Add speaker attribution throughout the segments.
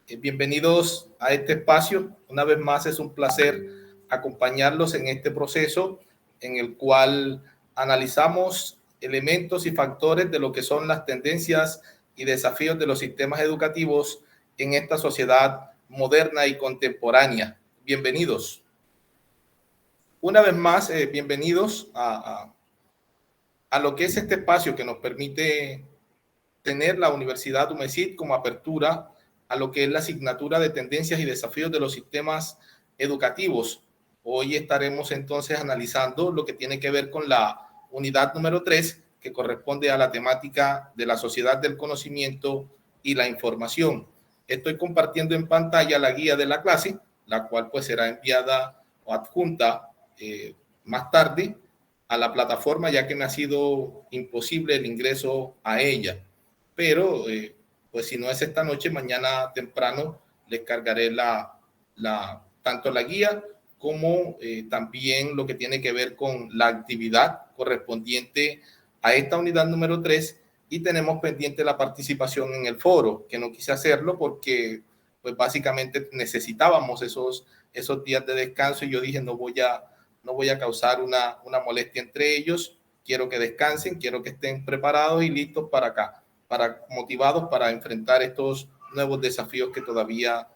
Speaker 1: Bienvenidos a este espacio. Una vez más es un placer acompañarlos en este proceso en el cual analizamos elementos y factores de lo que son las tendencias y desafíos de los sistemas educativos en esta sociedad moderna y contemporánea. Bienvenidos. Una vez más, bienvenidos a lo que es este espacio que nos permite tener la Universidad UMESID como apertura a lo que es la asignatura de tendencias y desafíos de los sistemas educativos. Hoy estaremos entonces analizando lo que tiene que ver con la unidad número 3, que corresponde a la temática de la sociedad del conocimiento y la información. Estoy compartiendo en pantalla la guía de la clase, la cual pues será enviada o adjunta más tarde a la plataforma, ya que me ha sido imposible el ingreso a ella. Pero pues si no es esta noche, mañana temprano les cargaré tanto la guía como también lo que tiene que ver con la actividad correspondiente a esta unidad número 3, y tenemos pendiente la participación en el foro, que no quise hacerlo porque pues básicamente necesitábamos esos días de descanso, y yo dije no voy a causar una molestia entre ellos. Quiero que descansen, quiero que estén preparados y listos motivados para enfrentar estos nuevos desafíos que todavía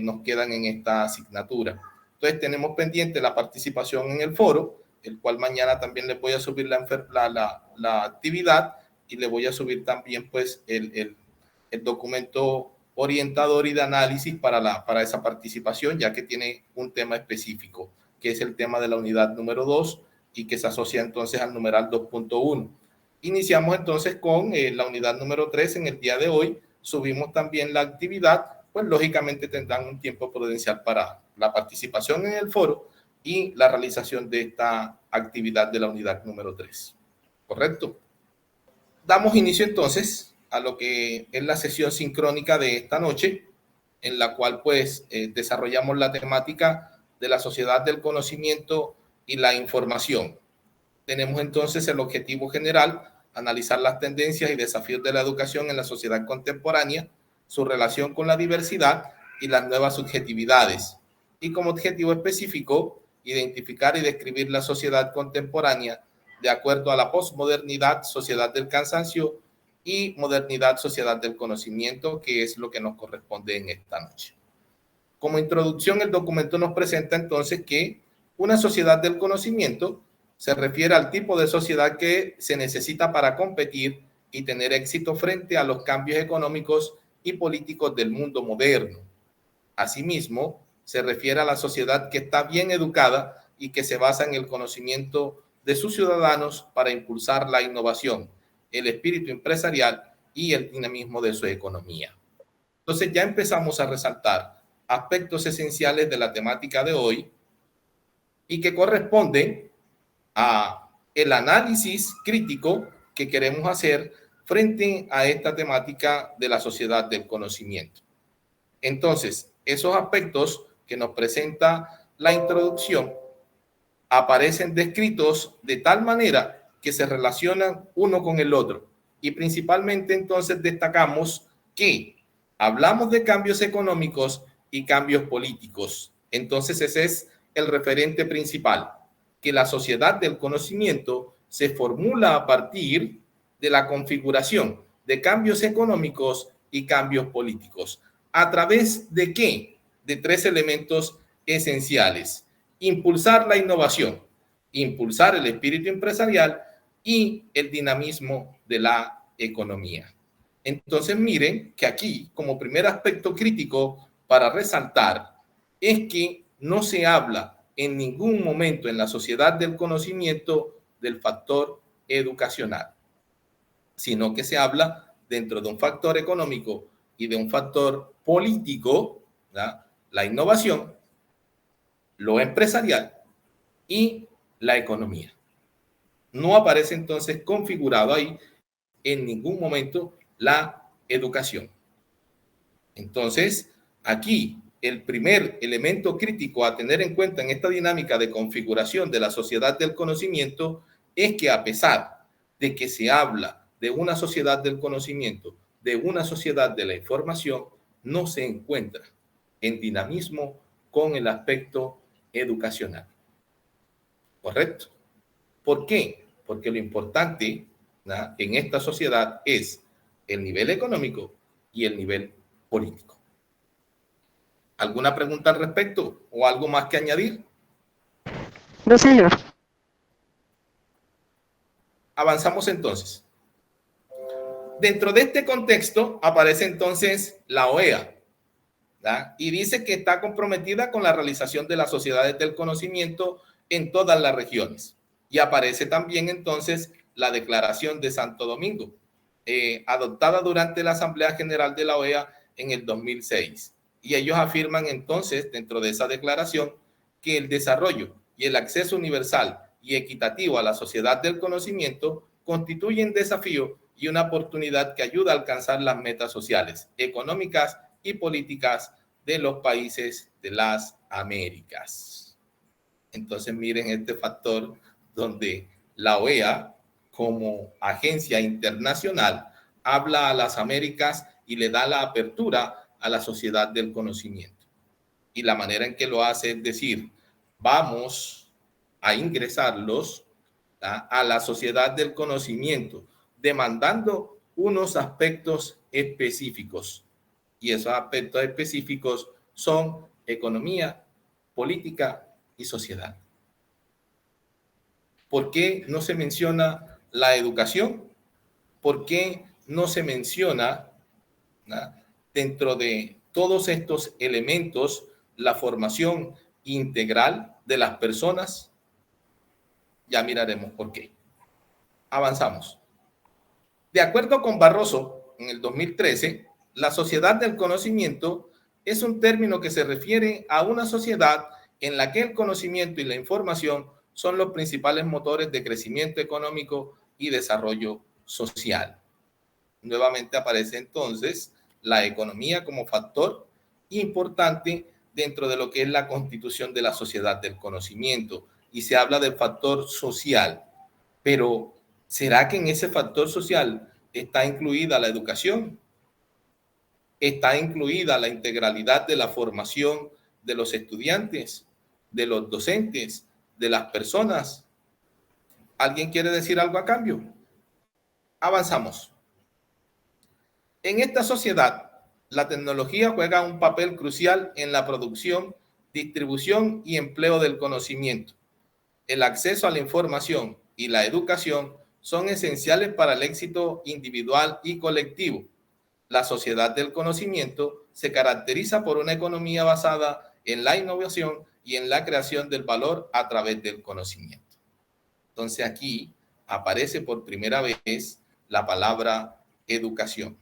Speaker 1: nos quedan en esta asignatura. Entonces tenemos pendiente la participación en el foro, el cual mañana también les voy a subir la actividad, y le voy a subir también pues el documento orientador y de análisis para esa participación, ya que tiene un tema específico, que es el tema de la unidad número 2 y que se asocia entonces al numeral 2.1. Iniciamos entonces con la unidad número 3 en el día de hoy. Subimos también la actividad, pues lógicamente tendrán un tiempo prudencial para la participación en el foro y la realización de esta actividad de la unidad número 3. ¿Correcto? Damos inicio entonces a lo que es la sesión sincrónica de esta noche, en la cual pues desarrollamos la temática de la sociedad del conocimiento y la información. Tenemos entonces el objetivo general: analizar las tendencias y desafíos de la educación en la sociedad contemporánea, su relación con la diversidad y las nuevas subjetividades. Y como objetivo específico, identificar y describir la sociedad contemporánea de acuerdo a la posmodernidad, sociedad del cansancio, y modernidad, sociedad del conocimiento, que es lo que nos corresponde en esta noche. Como introducción, el documento nos presenta entonces que una sociedad del conocimiento se refiere al tipo de sociedad que se necesita para competir y tener éxito frente a los cambios económicos y políticos del mundo moderno. Asimismo, se refiere a la sociedad que está bien educada y que se basa en el conocimiento de sus ciudadanos para impulsar la innovación, el espíritu empresarial y el dinamismo de su economía. Entonces ya empezamos a resaltar aspectos esenciales de la temática de hoy y que corresponden a el análisis crítico que queremos hacer frente a esta temática de la sociedad del conocimiento. Entonces, esos aspectos que nos presenta la introducción aparecen descritos de tal manera que se relacionan uno con el otro, y principalmente entonces destacamos que hablamos de cambios económicos y cambios políticos. Entonces ese es el referente principal, que la sociedad del conocimiento se formula a partir de la configuración de cambios económicos y cambios políticos. ¿A través de qué? De tres elementos esenciales: impulsar la innovación, impulsar el espíritu empresarial y el dinamismo de la economía. Entonces miren que aquí, como primer aspecto crítico para resaltar, es que no se habla en ningún momento en la sociedad del conocimiento del factor educacional, sino que se habla dentro de un factor económico y de un factor político, ¿verdad? La innovación, lo empresarial y la economía. No aparece entonces configurado ahí en ningún momento la educación. Entonces, aquí el primer elemento crítico a tener en cuenta en esta dinámica de configuración de la sociedad del conocimiento es que, a pesar de que se habla de una sociedad del conocimiento, de una sociedad de la información, no se encuentra en dinamismo con el aspecto educacional. ¿Correcto? ¿Por qué? Porque lo importante, ¿no?, en esta sociedad es el nivel económico y el nivel político. ¿Alguna pregunta al respecto o algo más que añadir?
Speaker 2: No, señor.
Speaker 1: Avanzamos entonces. Dentro de este contexto aparece entonces la OEA, ¿verdad? Y dice que está comprometida con la realización de las sociedades del conocimiento en todas las regiones. Y aparece también entonces la Declaración de Santo Domingo, adoptada durante la Asamblea General de la OEA en el 2006. Y ellos afirman entonces, dentro de esa declaración, que el desarrollo y el acceso universal y equitativo a la sociedad del conocimiento constituyen desafío y una oportunidad que ayuda a alcanzar las metas sociales, económicas y políticas de los países de las Américas. Entonces miren este factor donde la OEA, como agencia internacional, habla a las Américas y le da la apertura a la sociedad del conocimiento. Y la manera en que lo hace es decir, vamos a ingresarlos a la sociedad del conocimiento, demandando unos aspectos específicos. Y esos aspectos específicos son economía, política y sociedad. ¿Por qué no se menciona la educación? ¿Por qué no se menciona, ¿no?, dentro de todos estos elementos la formación integral de las personas? Ya miraremos por qué. Avanzamos. De acuerdo con Barroso, en el 2013, la sociedad del conocimiento es un término que se refiere a una sociedad en la que el conocimiento y la información son los principales motores de crecimiento económico y desarrollo social. Nuevamente aparece entonces la economía como factor importante dentro de lo que es la constitución de la sociedad del conocimiento, y se habla del factor social. Pero ¿será que en ese factor social está incluida la educación? ¿Está incluida la integralidad de la formación de los estudiantes, de los docentes, de las personas? ¿Alguien quiere decir algo a cambio? Avanzamos. En esta sociedad, la tecnología juega un papel crucial en la producción, distribución y empleo del conocimiento. El acceso a la información y la educación son esenciales para el éxito individual y colectivo. La sociedad del conocimiento se caracteriza por una economía basada en la innovación y en la creación del valor a través del conocimiento. Entonces aquí aparece por primera vez la palabra educación,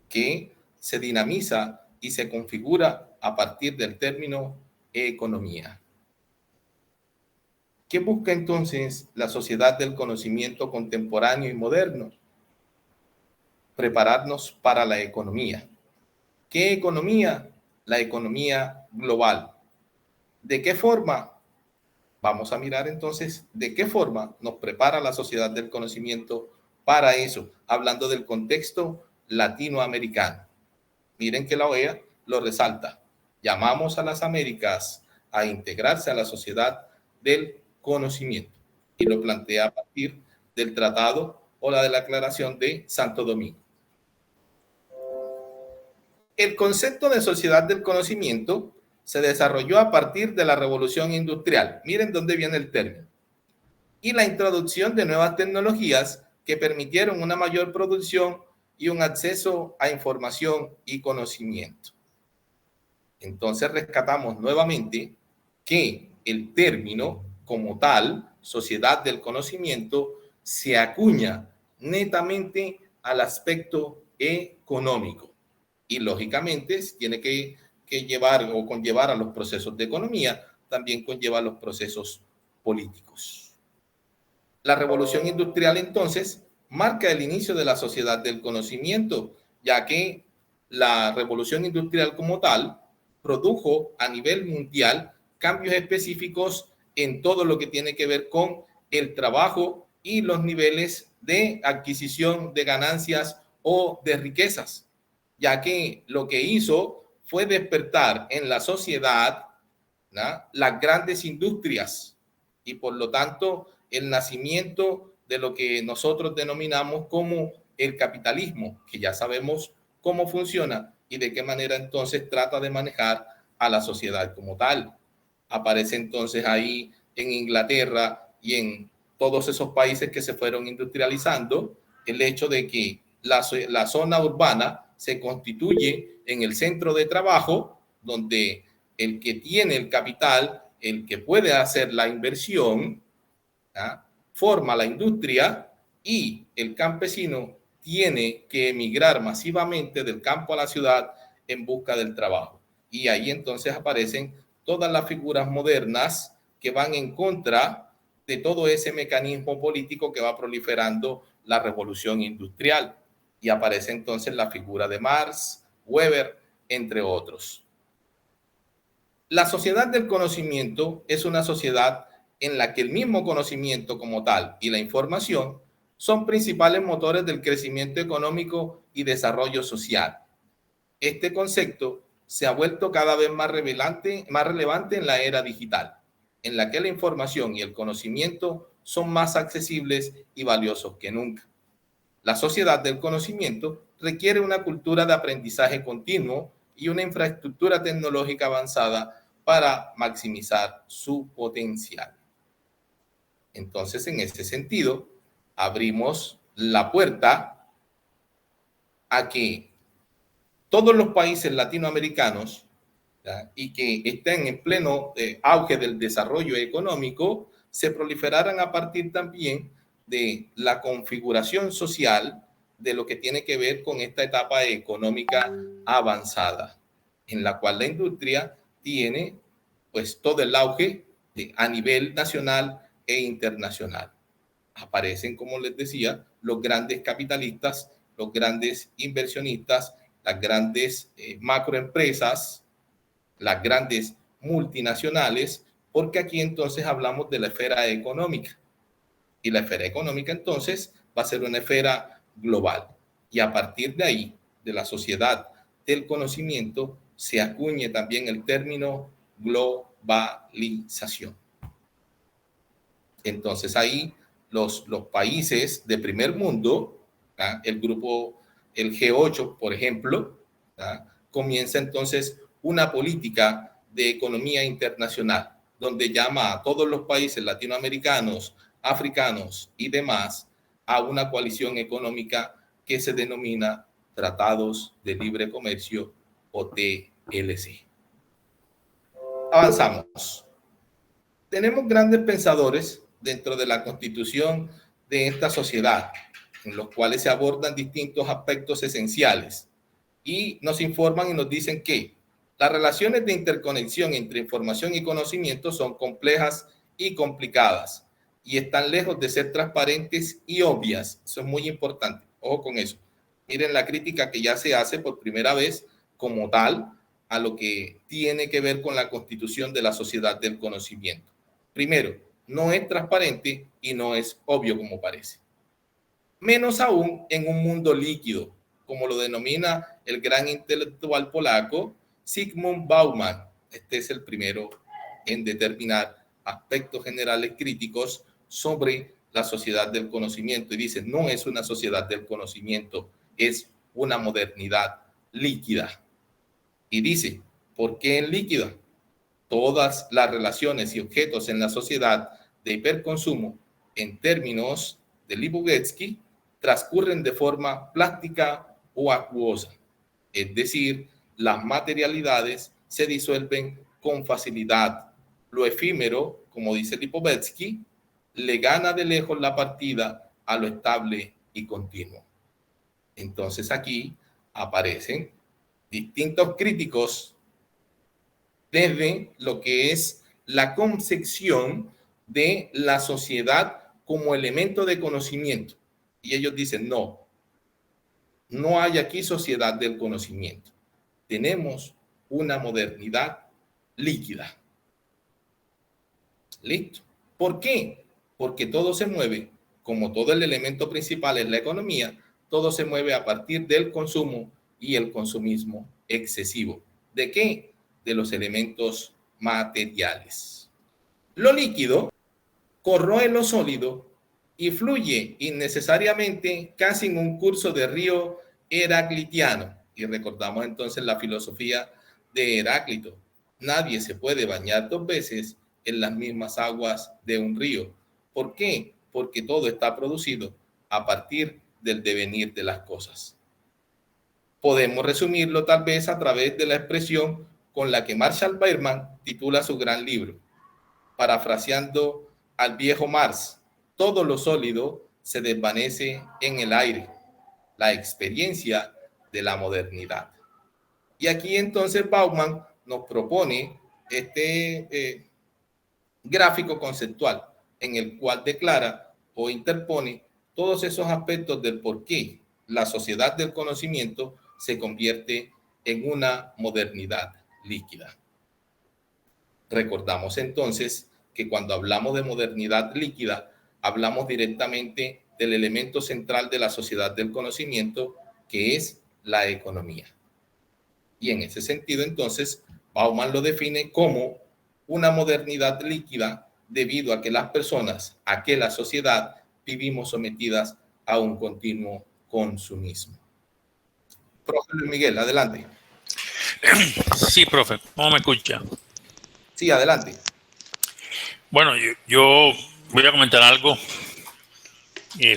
Speaker 1: que se dinamiza y se configura a partir del término economía. ¿Qué busca entonces la sociedad del conocimiento contemporáneo y moderno? Prepararnos para la economía. ¿Qué economía? La economía global. ¿De qué forma? Vamos a mirar entonces de qué forma nos prepara la sociedad del conocimiento para eso, hablando del contexto latinoamericano. Miren que la OEA lo resalta. Llamamos a las Américas a integrarse a la sociedad del conocimiento, y lo plantea a partir del tratado o la Declaración de Santo Domingo. El concepto de sociedad del conocimiento se desarrolló a partir de la Revolución Industrial. Miren dónde viene el término. Y la introducción de nuevas tecnologías que permitieron una mayor producción y un acceso a información y conocimiento. Entonces rescatamos nuevamente que el término como tal, sociedad del conocimiento, se acuña netamente al aspecto económico, y lógicamente tiene que llevar o conllevar a los procesos de economía, también conlleva los procesos políticos. La revolución industrial entonces marca el inicio de la sociedad del conocimiento, ya que la revolución industrial como tal produjo a nivel mundial cambios específicos en todo lo que tiene que ver con el trabajo y los niveles de adquisición de ganancias o de riquezas. ya que lo que hizo fue despertar en la sociedad, ¿no?, las grandes industrias y por lo tanto el nacimiento de lo que nosotros denominamos como el capitalismo, que ya sabemos cómo funciona y de qué manera entonces trata de manejar a la sociedad como tal. Aparece entonces ahí en Inglaterra y en todos esos países que se fueron industrializando el hecho de que la zona urbana se constituye en el centro de trabajo donde el que tiene el capital, el que puede hacer la inversión, ¿ah?, forma la industria y el campesino tiene que emigrar masivamente del campo a la ciudad en busca del trabajo. Y ahí entonces aparecen todas las figuras modernas que van en contra de todo ese mecanismo político que va proliferando la revolución industrial. Y aparece entonces la figura de Marx, Weber, entre otros. La sociedad del conocimiento es una sociedad en la que el mismo conocimiento como tal y la información son principales motores del crecimiento económico y desarrollo social. Este concepto se ha vuelto cada vez más relevante en la era digital, en la que la información y el conocimiento son más accesibles y valiosos que nunca. La sociedad del conocimiento requiere una cultura de aprendizaje continuo y una infraestructura tecnológica avanzada para maximizar su potencial. Entonces, en ese sentido, abrimos la puerta a que todos los países latinoamericanos, ¿ya?, y que estén en pleno auge del desarrollo económico, se proliferaran a partir también de la configuración social de lo que tiene que ver con esta etapa económica avanzada, en la cual la industria tiene pues todo el auge a nivel nacional e internacional. Aparecen, como les decía, los grandes capitalistas, los grandes inversionistas, las grandes macroempresas, las grandes multinacionales, porque aquí entonces hablamos de la esfera económica. Y la esfera económica entonces va a ser una esfera global. Y a partir de ahí, de la sociedad del conocimiento, se acuñe también el término globalización. Entonces ahí los países de primer mundo, ¿ah?, el grupo, el G8, por ejemplo, ¿ah?, comienza entonces una política de economía internacional, donde llama a todos los países latinoamericanos, africanos y demás a una coalición económica que se denomina Tratados de Libre Comercio o TLC. Avanzamos. Tenemos grandes pensadores dentro de la constitución de esta sociedad, en los cuales se abordan distintos aspectos esenciales y nos informan y nos dicen que las relaciones de interconexión entre información y conocimiento son complejas y complicadas y están lejos de ser transparentes y obvias. Eso es muy importante. Ojo con eso. Miren la crítica que ya se hace por primera vez como tal a lo que tiene que ver con la constitución de la sociedad del conocimiento. Primero, no es transparente y no es obvio como parece. Menos aún en un mundo líquido, como lo denomina el gran intelectual polaco Zygmunt Bauman. Este es el primero en determinar aspectos generales críticos sobre la sociedad del conocimiento. Y dice, no es una sociedad del conocimiento, es una modernidad líquida. Y dice, ¿por qué en líquida? Todas las relaciones y objetos en la sociedad de hiperconsumo, en términos de Lipovetsky, transcurren de forma plástica o acuosa. Es decir, las materialidades se disuelven con facilidad. Lo efímero, como dice Lipovetsky, le gana de lejos la partida a lo estable y continuo. Entonces aquí aparecen distintos críticos desde lo que es la concepción de la sociedad como elemento de conocimiento. Y ellos dicen, no, no hay aquí sociedad del conocimiento. Tenemos una modernidad líquida. ¿Listo? ¿Por qué? Porque todo se mueve, como todo el elemento principal es la economía, todo se mueve a partir del consumo y el consumismo excesivo. ¿De qué? De los elementos materiales. Lo líquido corroe lo sólido y fluye innecesariamente casi en un curso de río heraclitiano. Y recordamos entonces la filosofía de Heráclito. Nadie se puede bañar dos veces en las mismas aguas de un río. ¿Por qué? Porque todo está producido a partir del devenir de las cosas. Podemos resumirlo tal vez a través de la expresión con la que Marshall Bergman titula su gran libro, parafraseando al viejo Marx: todo lo sólido se desvanece en el aire, la experiencia de la modernidad. Y aquí entonces Bauman nos propone este gráfico conceptual en el cual declara o interpone todos esos aspectos del por qué la sociedad del conocimiento se convierte en una modernidad líquida. Recordamos entonces que cuando hablamos de modernidad líquida, hablamos directamente del elemento central de la sociedad del conocimiento, que es la economía. Y en ese sentido, entonces, Bauman lo define como una modernidad líquida debido a que las personas, a que la sociedad, vivimos sometidas a un continuo consumismo. Profe Luis Miguel, adelante.
Speaker 3: Sí, profe, ¿cómo me escucha?
Speaker 1: Sí, adelante.
Speaker 3: Bueno, yo voy a comentar algo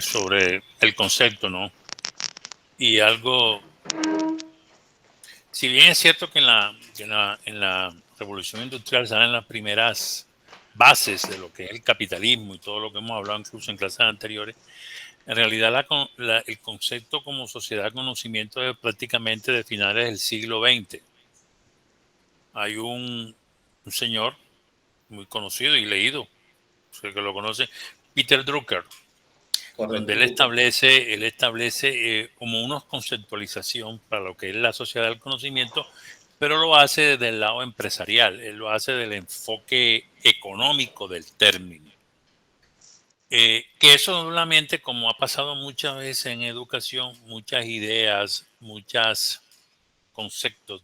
Speaker 3: sobre el concepto, ¿no? Y algo, si bien es cierto que en la revolución industrial salen las primeras bases de lo que es el capitalismo y todo lo que hemos hablado incluso en clases anteriores, en realidad el concepto como sociedad de conocimiento es prácticamente de finales del siglo XX. Hay un señor muy conocido y leído, que lo conoce, Peter Drucker,
Speaker 1: Correcto.
Speaker 3: donde él establece como una conceptualización para lo que es la sociedad del conocimiento, pero lo hace desde el lado empresarial, él lo hace del enfoque económico del término. Que eso solamente, como ha pasado muchas veces en educación, muchas ideas, muchos conceptos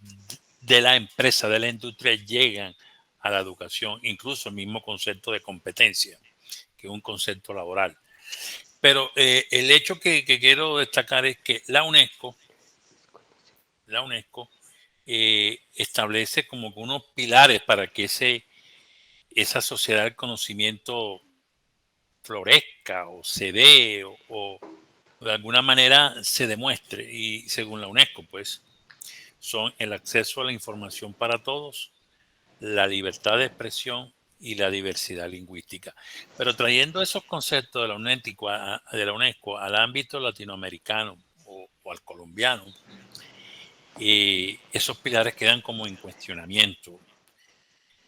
Speaker 3: de la empresa, de la industria, llegan a la educación, incluso el mismo concepto de competencia, que es un concepto laboral. Pero el hecho que quiero destacar es que la UNESCO establece como que unos pilares para que esa sociedad del conocimiento florezca o se dé o de alguna manera se demuestre. Y según la UNESCO, pues, son el acceso a la información para todos, la libertad de expresión y la diversidad lingüística. Pero trayendo esos conceptos de la UNESCO al ámbito latinoamericano o al colombiano, esos pilares quedan como en cuestionamiento.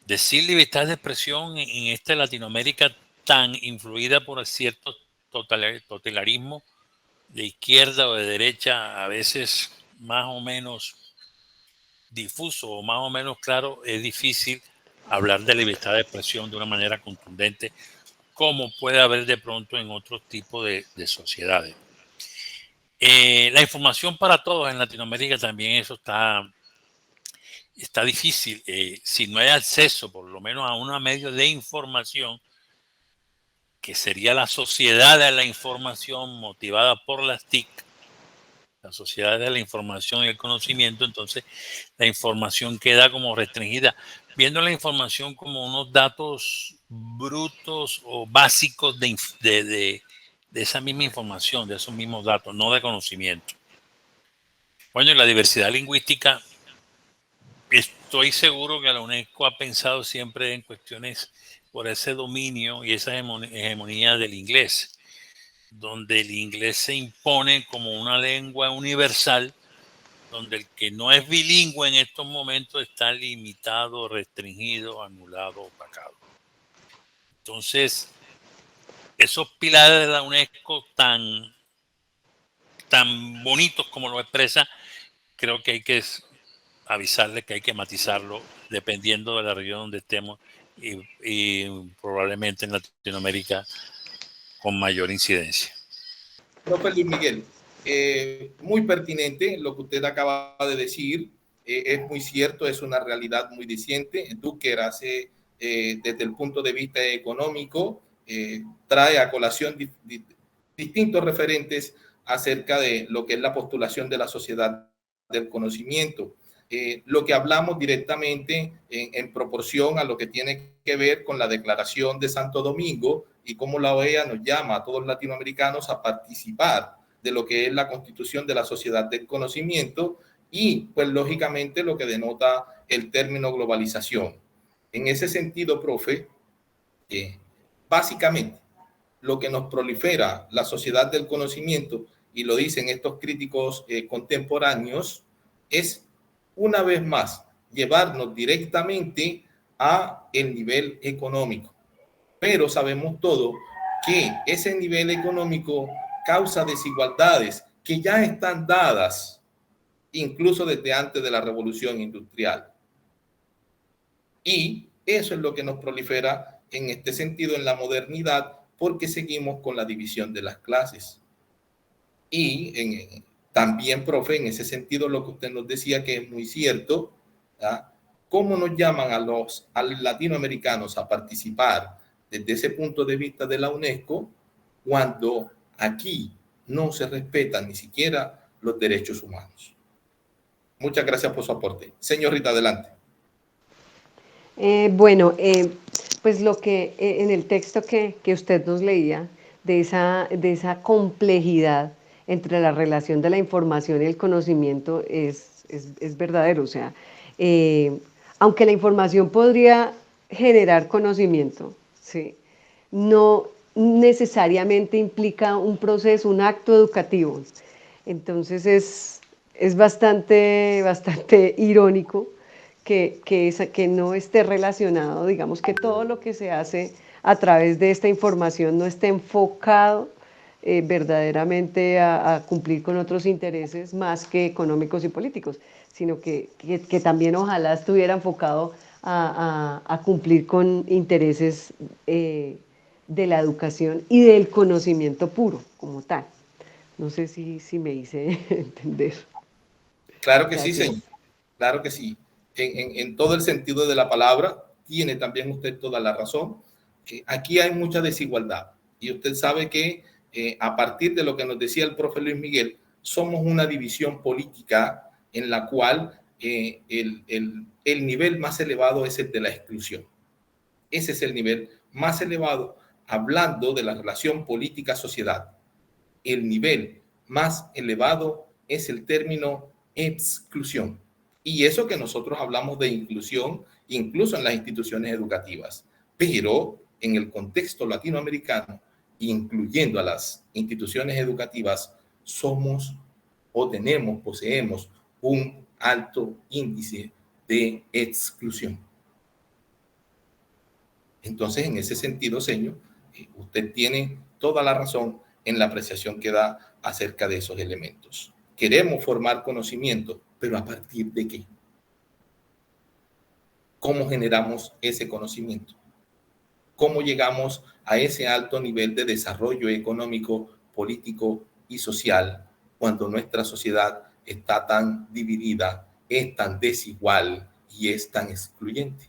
Speaker 3: Decir libertad de expresión en esta Latinoamérica tan influida por cierto totalitarismo de izquierda o de derecha, a veces más o menos difuso o más o menos claro, es difícil hablar de libertad de expresión de una manera contundente, como puede haber de pronto en otros tipos de sociedades. La información para todos en Latinoamérica también eso está difícil. Si no hay acceso por lo menos a un medio de información, que sería la sociedad de la información motivada por las TIC, la sociedad de la información y el conocimiento, entonces la información queda como restringida, viendo la información como unos datos brutos o básicos de esa misma información, de esos mismos datos, no de conocimiento. Bueno, y la diversidad lingüística, estoy seguro que la UNESCO ha pensado siempre en cuestiones por ese dominio y esa hegemonía del inglés, donde el inglés se impone como una lengua universal, donde el que no es bilingüe en estos momentos está limitado, restringido, anulado, opacado. Entonces, esos pilares de la UNESCO tan bonitos como lo expresa, creo que hay que avisarle que hay que matizarlo dependiendo de la región donde estemos y probablemente en Latinoamérica con mayor incidencia.
Speaker 1: Profe Luis Miguel, muy pertinente lo que usted acaba de decir. Es muy cierto, es una realidad muy diciente. Drucker hace, desde el punto de vista económico, trae a colación distintos referentes acerca de lo que es la postulación de la sociedad del conocimiento. Lo que hablamos directamente en proporción a lo que tiene que ver con la Declaración de Santo Domingo y cómo la OEA nos llama a todos los latinoamericanos a participar de lo que es la constitución de la sociedad del conocimiento y, pues, lógicamente, lo que denota el término globalización. En ese sentido, profe, básicamente, lo que nos prolifera la sociedad del conocimiento, y lo dicen estos críticos contemporáneos, es, una vez más, llevarnos directamente a el nivel económico. Pero sabemos todo que ese nivel económico causa desigualdades que ya están dadas incluso desde antes de la revolución industrial. Y eso es lo que nos prolifera en este sentido en la modernidad, porque seguimos con la división de las clases. Y también, profe, en ese sentido lo que usted nos decía que es muy cierto, ¿verdad? ¿Cómo nos llaman a los latinoamericanos a participar desde ese punto de vista de la UNESCO cuando aquí no se respetan ni siquiera los derechos humanos? Muchas gracias por su aporte. Señorita, adelante.
Speaker 2: Pues lo que en el texto que usted nos leía, de esa complejidad entre la relación de la información y el conocimiento es verdadero. O sea, aunque la información podría generar conocimiento, ¿sí?, no necesariamente implica un proceso, un acto educativo. Entonces es bastante irónico que no esté relacionado, digamos que todo lo que se hace a través de esta información no esté enfocado verdaderamente a cumplir con otros intereses más que económicos y políticos, sino que también ojalá estuviera enfocado a cumplir con intereses de la educación y del conocimiento puro como tal. No sé si me hice entender.
Speaker 1: Claro que sí, señor. Claro que sí. En todo el sentido de la palabra, tiene también usted toda la razón. Aquí hay mucha desigualdad. Y usted sabe que a partir de lo que nos decía el profe Luis Miguel, somos una división política en la cual el nivel más elevado es el de la exclusión. Ese es el nivel más elevado, hablando de la relación política-sociedad. El nivel más elevado es el término exclusión. Y eso que nosotros hablamos de inclusión, incluso en las instituciones educativas, pero en el contexto latinoamericano, incluyendo a las instituciones educativas, somos o poseemos un alto índice de exclusión. Entonces, en ese sentido, señor, usted tiene toda la razón en la apreciación que da acerca de esos elementos. Queremos formar conocimiento, pero ¿a partir de qué? ¿Cómo generamos ese conocimiento? ¿Cómo llegamos a ese alto nivel de desarrollo económico, político y social cuando nuestra sociedad está tan dividida, es tan desigual y es tan excluyente?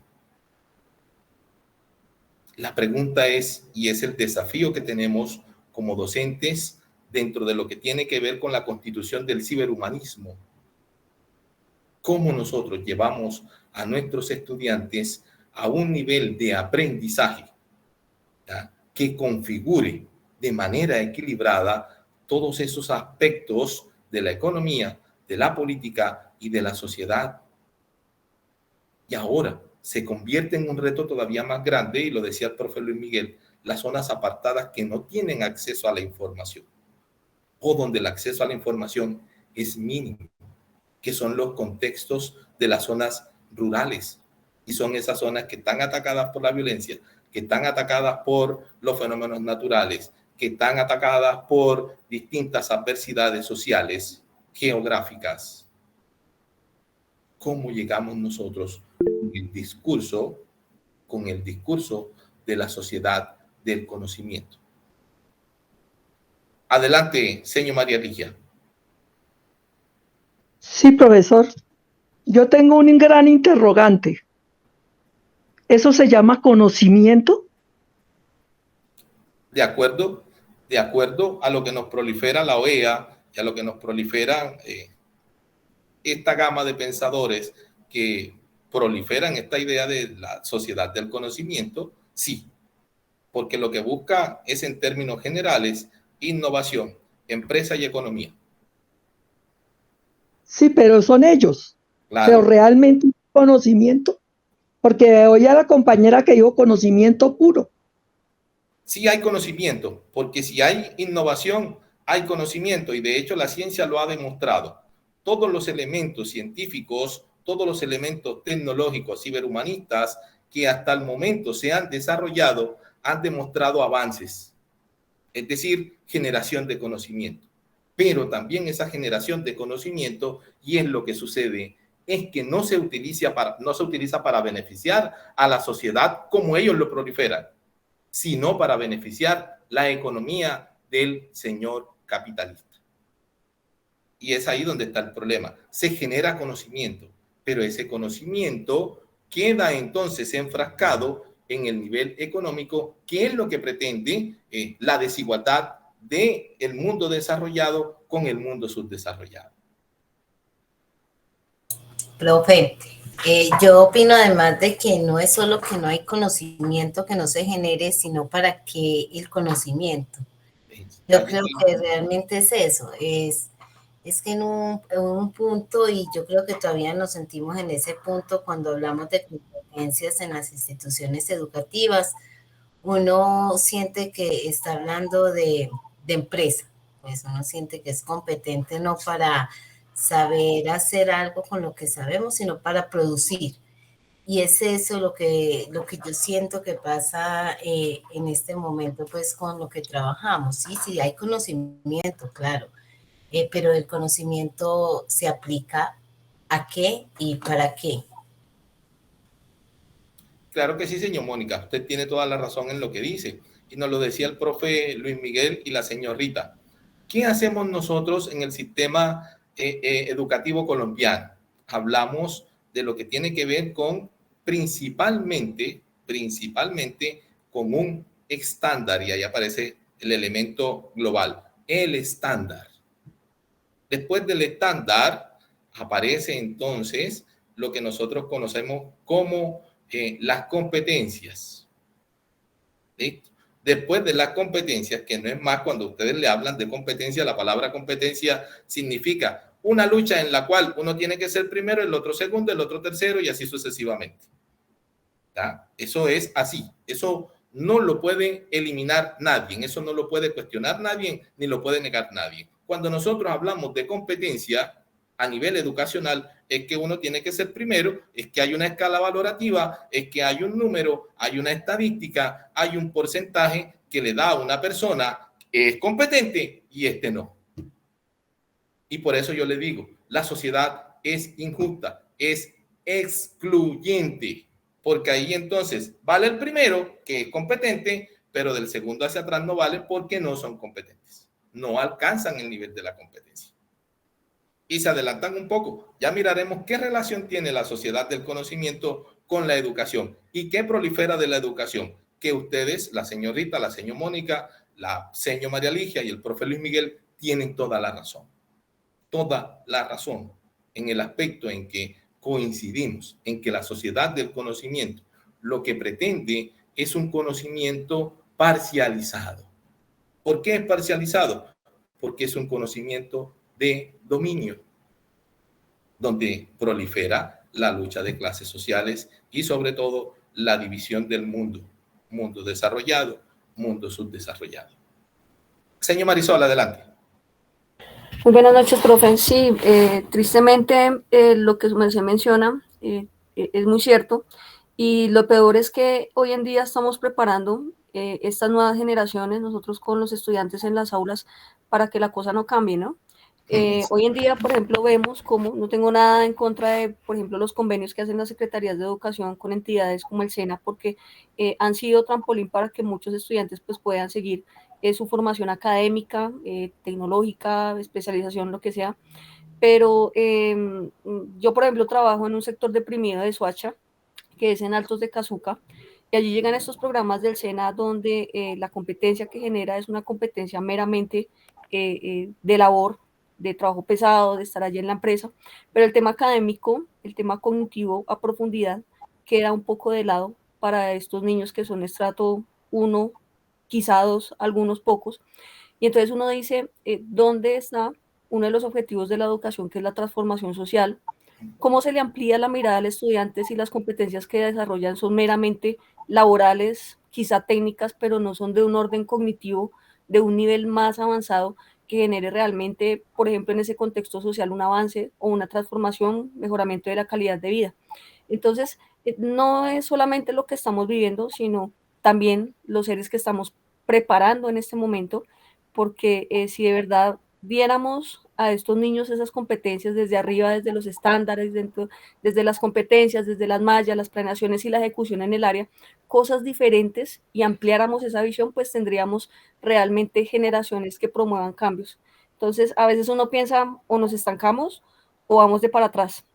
Speaker 1: La pregunta es, y es el desafío que tenemos como docentes dentro de lo que tiene que ver con la constitución del ciberhumanismo, ¿cómo nosotros llevamos a nuestros estudiantes a un nivel de aprendizaje, ¿ya?, que configure de manera equilibrada todos esos aspectos de la economía, de la política y de la sociedad? Y ahora se convierte en un reto todavía más grande, y lo decía el profe Luis Miguel, las zonas apartadas que no tienen acceso a la información o donde el acceso a la información es mínimo, que son los contextos de las zonas rurales, y son esas zonas que están atacadas por la violencia, que están atacadas por los fenómenos naturales, que están atacadas por distintas adversidades sociales, geográficas. ¿Cómo llegamos nosotros con el discurso de la sociedad del conocimiento? Adelante, señor María Ligia.
Speaker 4: Sí, profesor. Yo tengo un gran interrogante. ¿Eso se llama conocimiento?
Speaker 1: De acuerdo, de acuerdo a lo que nos prolifera la OEA y a lo que nos proliferan esta gama de pensadores que proliferan esta idea de la sociedad del conocimiento, sí, porque lo que busca es en términos generales innovación, empresa y economía.
Speaker 4: Sí, pero son ellos. Pero
Speaker 1: Claro,
Speaker 4: realmente conocimiento, porque oí a la compañera que dijo conocimiento puro.
Speaker 1: sí hay conocimiento, porque si hay innovación, hay conocimiento, y de hecho la ciencia lo ha demostrado. Todos los elementos científicos, todos los elementos tecnológicos, ciberhumanistas que hasta el momento se han desarrollado, han demostrado avances, es decir, generación de conocimiento. Pero también esa generación de conocimiento, y es lo que sucede, es que no se utiliza para beneficiar a la sociedad como ellos lo proliferan, sino para beneficiar la economía del señor capitalista. Y es ahí donde está el problema. Se genera conocimiento, pero ese conocimiento queda entonces enfrascado en el nivel económico, que es lo que pretende la desigualdad del mundo desarrollado con el mundo subdesarrollado.
Speaker 5: Profe, yo opino además de que no es solo que no hay conocimiento que no se genere, sino para que el conocimiento. Yo creo que realmente es eso, es que en un punto, y yo creo que todavía nos sentimos en ese punto cuando hablamos de competencias en las instituciones educativas, uno siente que está hablando de empresa, pues uno siente que es competente no para saber hacer algo con lo que sabemos, sino para producir. Y es eso lo que yo siento que pasa en este momento, pues con lo que trabajamos. Sí, sí, hay conocimiento, claro, pero el conocimiento se aplica a qué y para qué.
Speaker 1: Claro que sí, señor Mónica, usted tiene toda la razón en lo que dice. Y nos lo decía el profe Luis Miguel y la señorita. ¿Qué hacemos nosotros en el sistema educativo colombiano? Hablamos de lo que tiene que ver con principalmente con un estándar, y ahí aparece el elemento global, el estándar. Después del estándar aparece entonces lo que nosotros conocemos como las competencias. ¿Listo? Después de las competencias, que no es más cuando ustedes le hablan de competencia, la palabra competencia significa una lucha en la cual uno tiene que ser primero, el otro segundo, el otro tercero y así sucesivamente. ¿Tá? Eso es así, eso no lo puede eliminar nadie, eso no lo puede cuestionar nadie, ni lo puede negar nadie. Cuando nosotros hablamos de competencia a nivel educacional, es que uno tiene que ser primero, es que hay una escala valorativa, es que hay un número, hay una estadística, hay un porcentaje que le da a una persona es competente y este no. Y por eso yo le digo, la sociedad es injusta, es excluyente, porque ahí entonces vale el primero, que es competente, pero del segundo hacia atrás no vale porque no son competentes, no alcanzan el nivel de la competencia. Y se adelantan un poco. Ya miraremos qué relación tiene la sociedad del conocimiento con la educación y qué prolifera de la educación, que ustedes, la señorita, la señor Mónica, la señor María Ligia y el profe Luis Miguel tienen toda la razón en el aspecto en que coincidimos, en que la sociedad del conocimiento lo que pretende es un conocimiento parcializado. ¿Por qué es parcializado? Porque es un conocimiento de dominio, donde prolifera la lucha de clases sociales y sobre todo la división del mundo, mundo desarrollado, mundo subdesarrollado. Señor Marisol, adelante.
Speaker 6: Muy buenas noches, profe. Sí, tristemente lo que se menciona es muy cierto, y lo peor es que hoy en día estamos preparando estas nuevas generaciones, nosotros con los estudiantes en las aulas, para que la cosa no cambie, ¿no? Hoy en día, por ejemplo, vemos cómo, no tengo nada en contra de, por ejemplo, los convenios que hacen las secretarías de educación con entidades como el SENA, porque han sido trampolín para que muchos estudiantes pues puedan seguir su formación académica, tecnológica, especialización, lo que sea, pero yo, por ejemplo, trabajo en un sector deprimido de Soacha, que es en Altos de Cazuca, y allí llegan estos programas del SENA donde la competencia que genera es una competencia meramente de labor, de trabajo pesado, de estar allí en la empresa, pero el tema académico, el tema cognitivo a profundidad, queda un poco de lado para estos niños que son estrato 1, quizá 2, algunos pocos. Y entonces uno dice, ¿dónde está uno de los objetivos de la educación, que es la transformación social? ¿Cómo se le amplía la mirada al estudiante si las competencias que desarrollan son meramente laborales, quizá técnicas, pero no son de un orden cognitivo, de un nivel más avanzado que genere realmente, por ejemplo, en ese contexto social, un avance o una transformación, mejoramiento de la calidad de vida? Entonces, no es solamente lo que estamos viviendo, sino también los seres que estamos preparando en este momento, porque si de verdad diéramos a estos niños esas competencias desde arriba, desde los estándares, desde las competencias, desde las mallas, las planeaciones y la ejecución en el área, cosas diferentes, y ampliáramos esa visión, pues tendríamos realmente generaciones que promuevan cambios. Entonces, a veces uno piensa o nos estancamos o vamos de para atrás.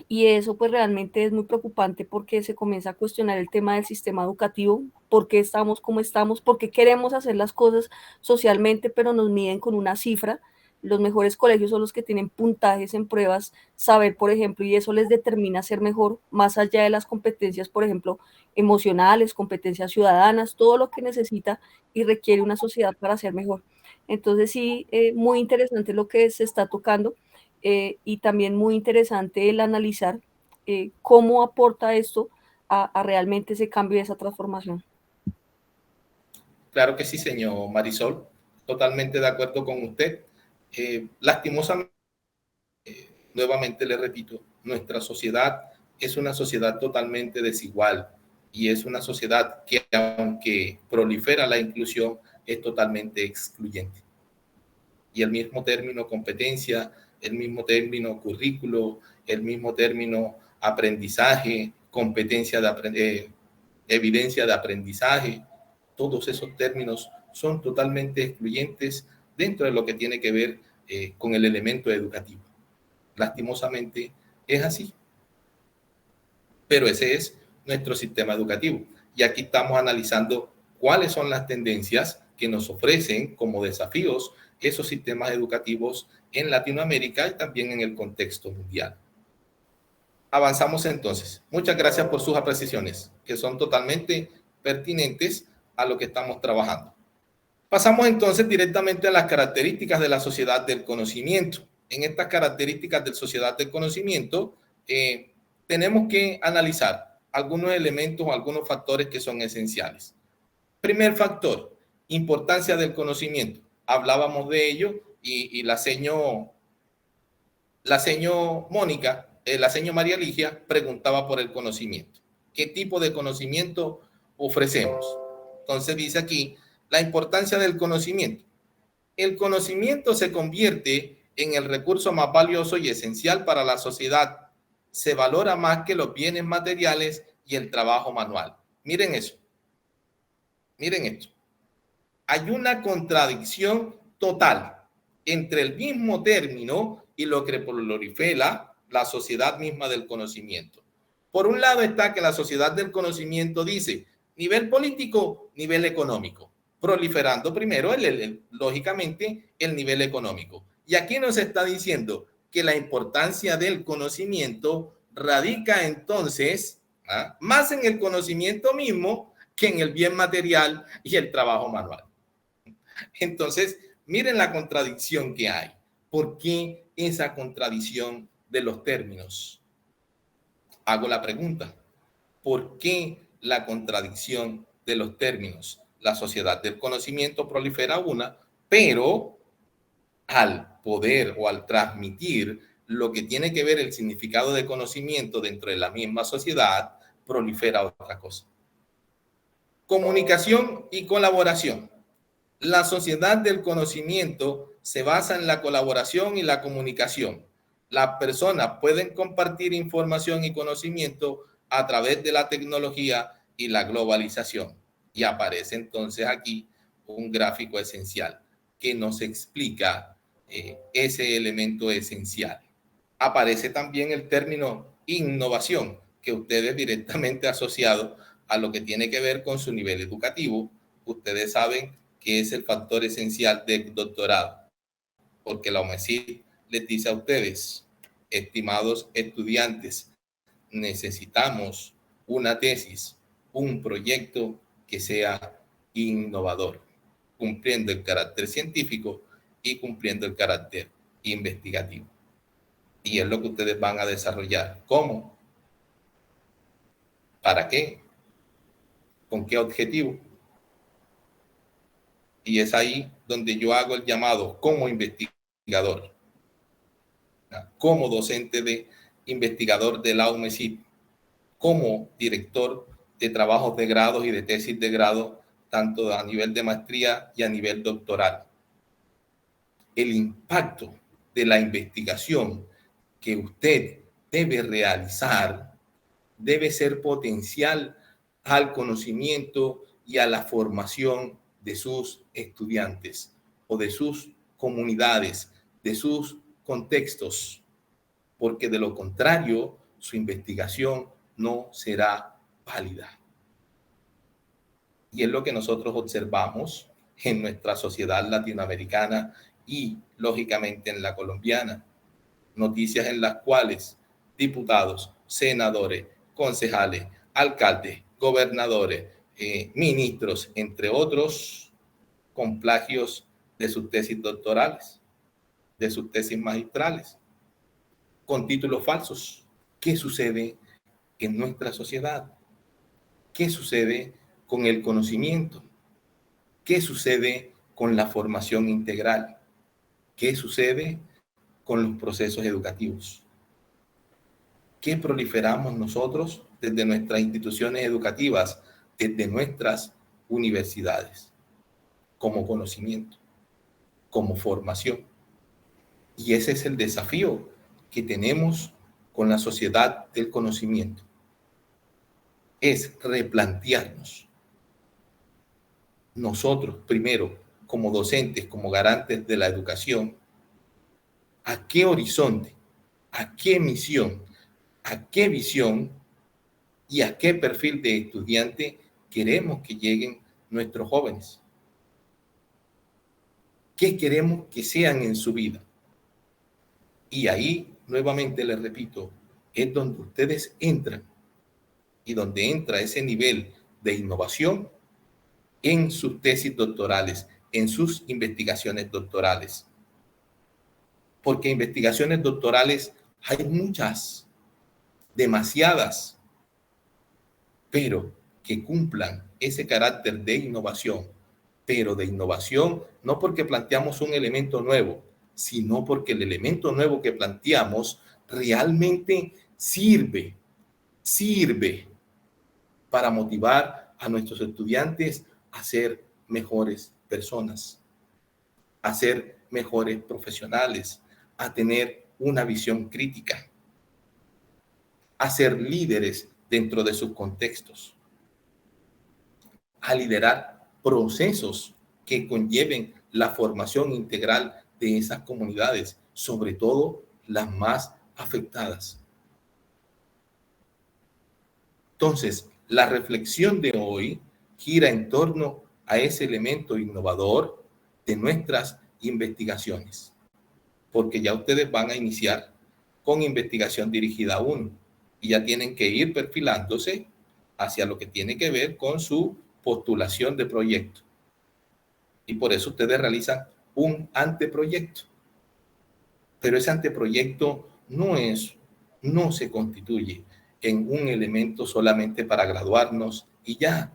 Speaker 6: Y eso pues realmente es muy preocupante porque se comienza a cuestionar el tema del sistema educativo, por qué estamos como estamos, por qué queremos hacer las cosas socialmente, pero nos miden con una cifra. Los mejores colegios son los que tienen puntajes en pruebas, saber, por ejemplo, y eso les determina ser mejor, más allá de las competencias, por ejemplo, emocionales, competencias ciudadanas, todo lo que necesita y requiere una sociedad para ser mejor. Entonces sí, muy interesante lo que se está tocando. Y también muy interesante el analizar cómo aporta esto a realmente ese cambio y esa transformación.
Speaker 1: Claro que sí, señor Marisol, totalmente de acuerdo con usted. Lastimosamente, nuevamente le repito, nuestra sociedad es una sociedad totalmente desigual y es una sociedad que, aunque prolifera la inclusión, es totalmente excluyente. Y el mismo término competencia, el mismo término currículo, el mismo término aprendizaje, competencia de evidencia de aprendizaje, todos esos términos son totalmente excluyentes dentro de lo que tiene que ver con el elemento educativo. Lastimosamente es así, pero ese es nuestro sistema educativo. Y aquí estamos analizando cuáles son las tendencias que nos ofrecen como desafíos esos sistemas educativos en Latinoamérica y también en el contexto mundial. Avanzamos entonces. Muchas gracias por sus apreciaciones, que son totalmente pertinentes a lo que estamos trabajando. Pasamos entonces directamente a las características de la sociedad del conocimiento. En estas características de la sociedad del conocimiento, tenemos que analizar algunos elementos o algunos factores que son esenciales. Primer factor, importancia del conocimiento. Hablábamos de ello y la seño Mónica, la seño María Ligia preguntaba por el conocimiento. ¿Qué tipo de conocimiento ofrecemos? Entonces dice aquí la importancia del conocimiento. El conocimiento se convierte en el recurso más valioso y esencial para la sociedad. Se valora más que los bienes materiales y el trabajo manual. Miren eso. Miren esto. Hay una contradicción total entre el mismo término y lo que prolifera la sociedad misma del conocimiento. Por un lado está que la sociedad del conocimiento dice nivel político, nivel económico, proliferando primero, lógicamente, el nivel económico. Y aquí nos está diciendo que la importancia del conocimiento radica entonces más en el conocimiento mismo que en el bien material y el trabajo manual. Entonces, miren la contradicción que hay. ¿Por qué esa contradicción de los términos? Hago la pregunta. ¿Por qué la contradicción de los términos? La sociedad del conocimiento prolifera una, pero al poder o al transmitir lo que tiene que ver el significado de conocimiento dentro de la misma sociedad, prolifera otra cosa. Comunicación y colaboración. La sociedad del conocimiento se basa en la colaboración y la comunicación. Las personas pueden compartir información y conocimiento a través de la tecnología y la globalización. Y aparece entonces aquí un gráfico esencial que nos explica ese elemento esencial. Aparece también el término innovación, que ustedes directamente asociado a lo que tiene que ver con su nivel educativo. Ustedes saben que es el factor esencial del doctorado, porque la OMECIT les dice a ustedes, estimados estudiantes, necesitamos una tesis, un proyecto que sea innovador, cumpliendo el carácter científico y cumpliendo el carácter investigativo. Y es lo que ustedes van a desarrollar. ¿Cómo? ¿Para qué? ¿Con qué objetivo? Y es ahí donde yo hago el llamado como investigador, como docente de investigador de la UMECIT, como director de trabajos de grado y de tesis de grado, tanto a nivel de maestría y a nivel doctoral. El impacto de la investigación que usted debe realizar debe ser potencial al conocimiento y a la formación de sus estudiantes o de sus comunidades, de sus contextos, porque de lo contrario, su investigación no será válida. Y es lo que nosotros observamos en nuestra sociedad latinoamericana y, lógicamente, en la colombiana. Noticias en las cuales diputados, senadores, concejales, alcaldes, gobernadores, ministros, entre otros, con plagios de sus tesis doctorales, de sus tesis magistrales, con títulos falsos. ¿Qué sucede en nuestra sociedad? ¿Qué sucede con el conocimiento? ¿Qué sucede con la formación integral? ¿Qué sucede con los procesos educativos? ¿Qué proliferamos nosotros desde nuestras instituciones educativas, desde nuestras universidades? Como conocimiento, como formación. Y ese es el desafío que tenemos con la sociedad del conocimiento. Es replantearnos nosotros primero, como docentes, como garantes de la educación, a qué horizonte, a qué misión, a qué visión y a qué perfil de estudiante queremos que lleguen nuestros jóvenes. ¿Qué queremos que sean en su vida? Y ahí, nuevamente les repito, es donde ustedes entran y donde entra ese nivel de innovación en sus tesis doctorales, en sus investigaciones doctorales. Porque investigaciones doctorales hay muchas, demasiadas, pero que cumplan ese carácter de innovación, pero de innovación no porque planteamos un elemento nuevo, sino porque el elemento nuevo que planteamos realmente sirve para motivar a nuestros estudiantes a ser mejores personas, a ser mejores profesionales, a tener una visión crítica, a ser líderes dentro de sus contextos, a liderar procesos que conlleven la formación integral de esas comunidades, sobre todo las más afectadas. Entonces, la reflexión de hoy gira en torno a ese elemento innovador de nuestras investigaciones, porque ya ustedes van a iniciar con investigación dirigida a uno y ya tienen que ir perfilándose hacia lo que tiene que ver con su postulación de proyecto. Y por eso ustedes realizan un anteproyecto. Pero ese anteproyecto no se constituye en un elemento solamente para graduarnos y ya,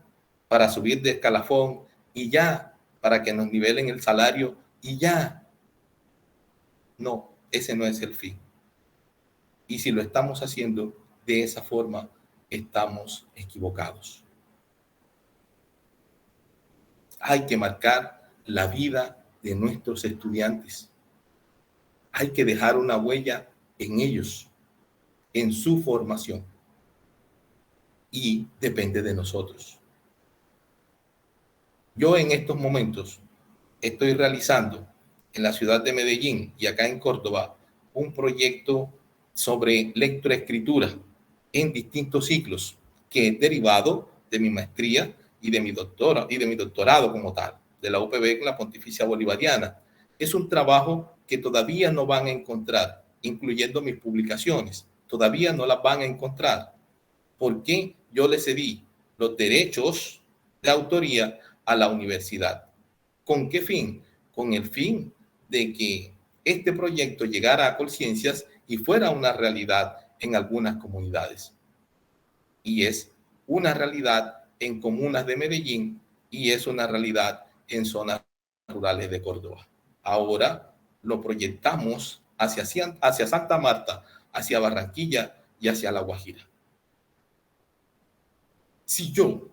Speaker 1: para subir de escalafón y ya, para que nos nivelen el salario y ya. No, ese no es el fin. Y si lo estamos haciendo de esa forma, estamos equivocados. Hay que marcar la vida de nuestros estudiantes. Hay que dejar una huella en ellos, en su formación. Y depende de nosotros. Yo en estos momentos estoy realizando en la ciudad de Medellín y acá en Córdoba un proyecto sobre lectoescritura en distintos ciclos, que es derivado de mi maestría y de mi doctorado como tal, de la UPB, la Pontificia Bolivariana. Es un trabajo que todavía no van a encontrar, incluyendo mis publicaciones, todavía no las van a encontrar, porque yo le cedí los derechos de autoría a la universidad. ¿Con qué fin? Con el fin de que este proyecto llegara a Colciencias y fuera una realidad en algunas comunidades. Y es una realidad en comunas de Medellín y es una realidad en zonas rurales de Córdoba. Ahora lo proyectamos hacia Santa Marta, hacia Barranquilla y hacia La Guajira. Si yo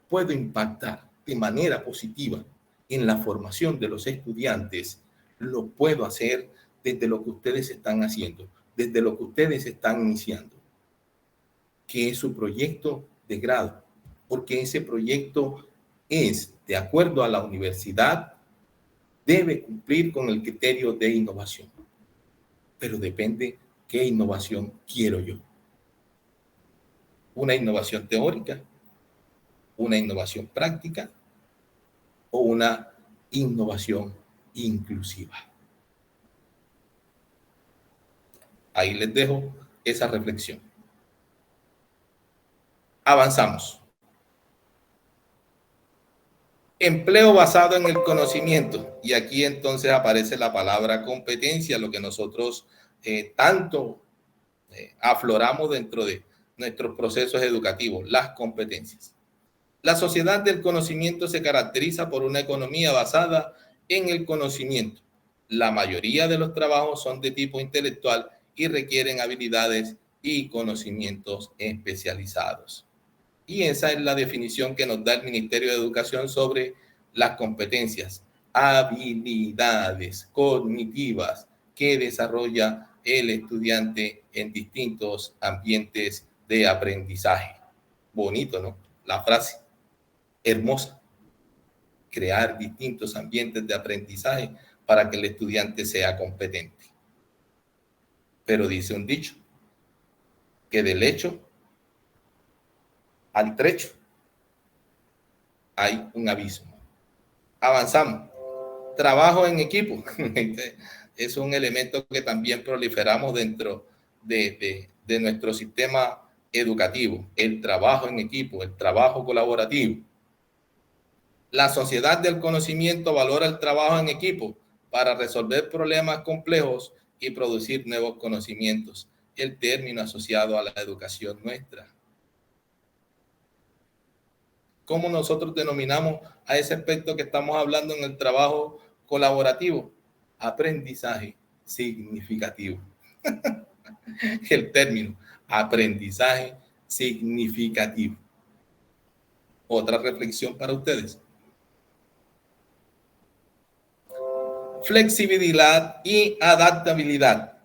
Speaker 1: puedo impactar de manera positiva en la formación de los estudiantes, lo puedo hacer desde lo que ustedes están haciendo, desde lo que ustedes están iniciando, que es su proyecto de grado, porque ese proyecto es, de acuerdo a la universidad, debe cumplir con el criterio de innovación, pero depende qué innovación quiero yo. Una innovación teórica, una innovación práctica o una innovación inclusiva. Ahí les dejo esa reflexión. Avanzamos. Empleo basado en el conocimiento. Y aquí entonces aparece la palabra competencia, lo que nosotros tanto afloramos dentro de nuestros procesos educativos, las competencias. La sociedad del conocimiento se caracteriza por una economía basada en el conocimiento. La mayoría de los trabajos son de tipo intelectual y requieren habilidades y conocimientos especializados. Y esa es la definición que nos da el Ministerio de Educación sobre las competencias, habilidades cognitivas que desarrolla el estudiante en distintos ambientes de aprendizaje. Bonito, ¿no? La frase, hermosa. Crear distintos ambientes de aprendizaje para que el estudiante sea competente. Pero dice un dicho, que del hecho al trecho hay un abismo. Avanzamos. Trabajo en equipo. Es un elemento que también proliferamos dentro de nuestro sistema educativo. El trabajo en equipo, el trabajo colaborativo. La sociedad del conocimiento valora el trabajo en equipo para resolver problemas complejos y producir nuevos conocimientos. El término asociado a la educación nuestra. ¿Cómo nosotros denominamos a ese aspecto que estamos hablando en el trabajo colaborativo? Aprendizaje significativo. El término, aprendizaje significativo. Otra reflexión para ustedes. Flexibilidad y adaptabilidad.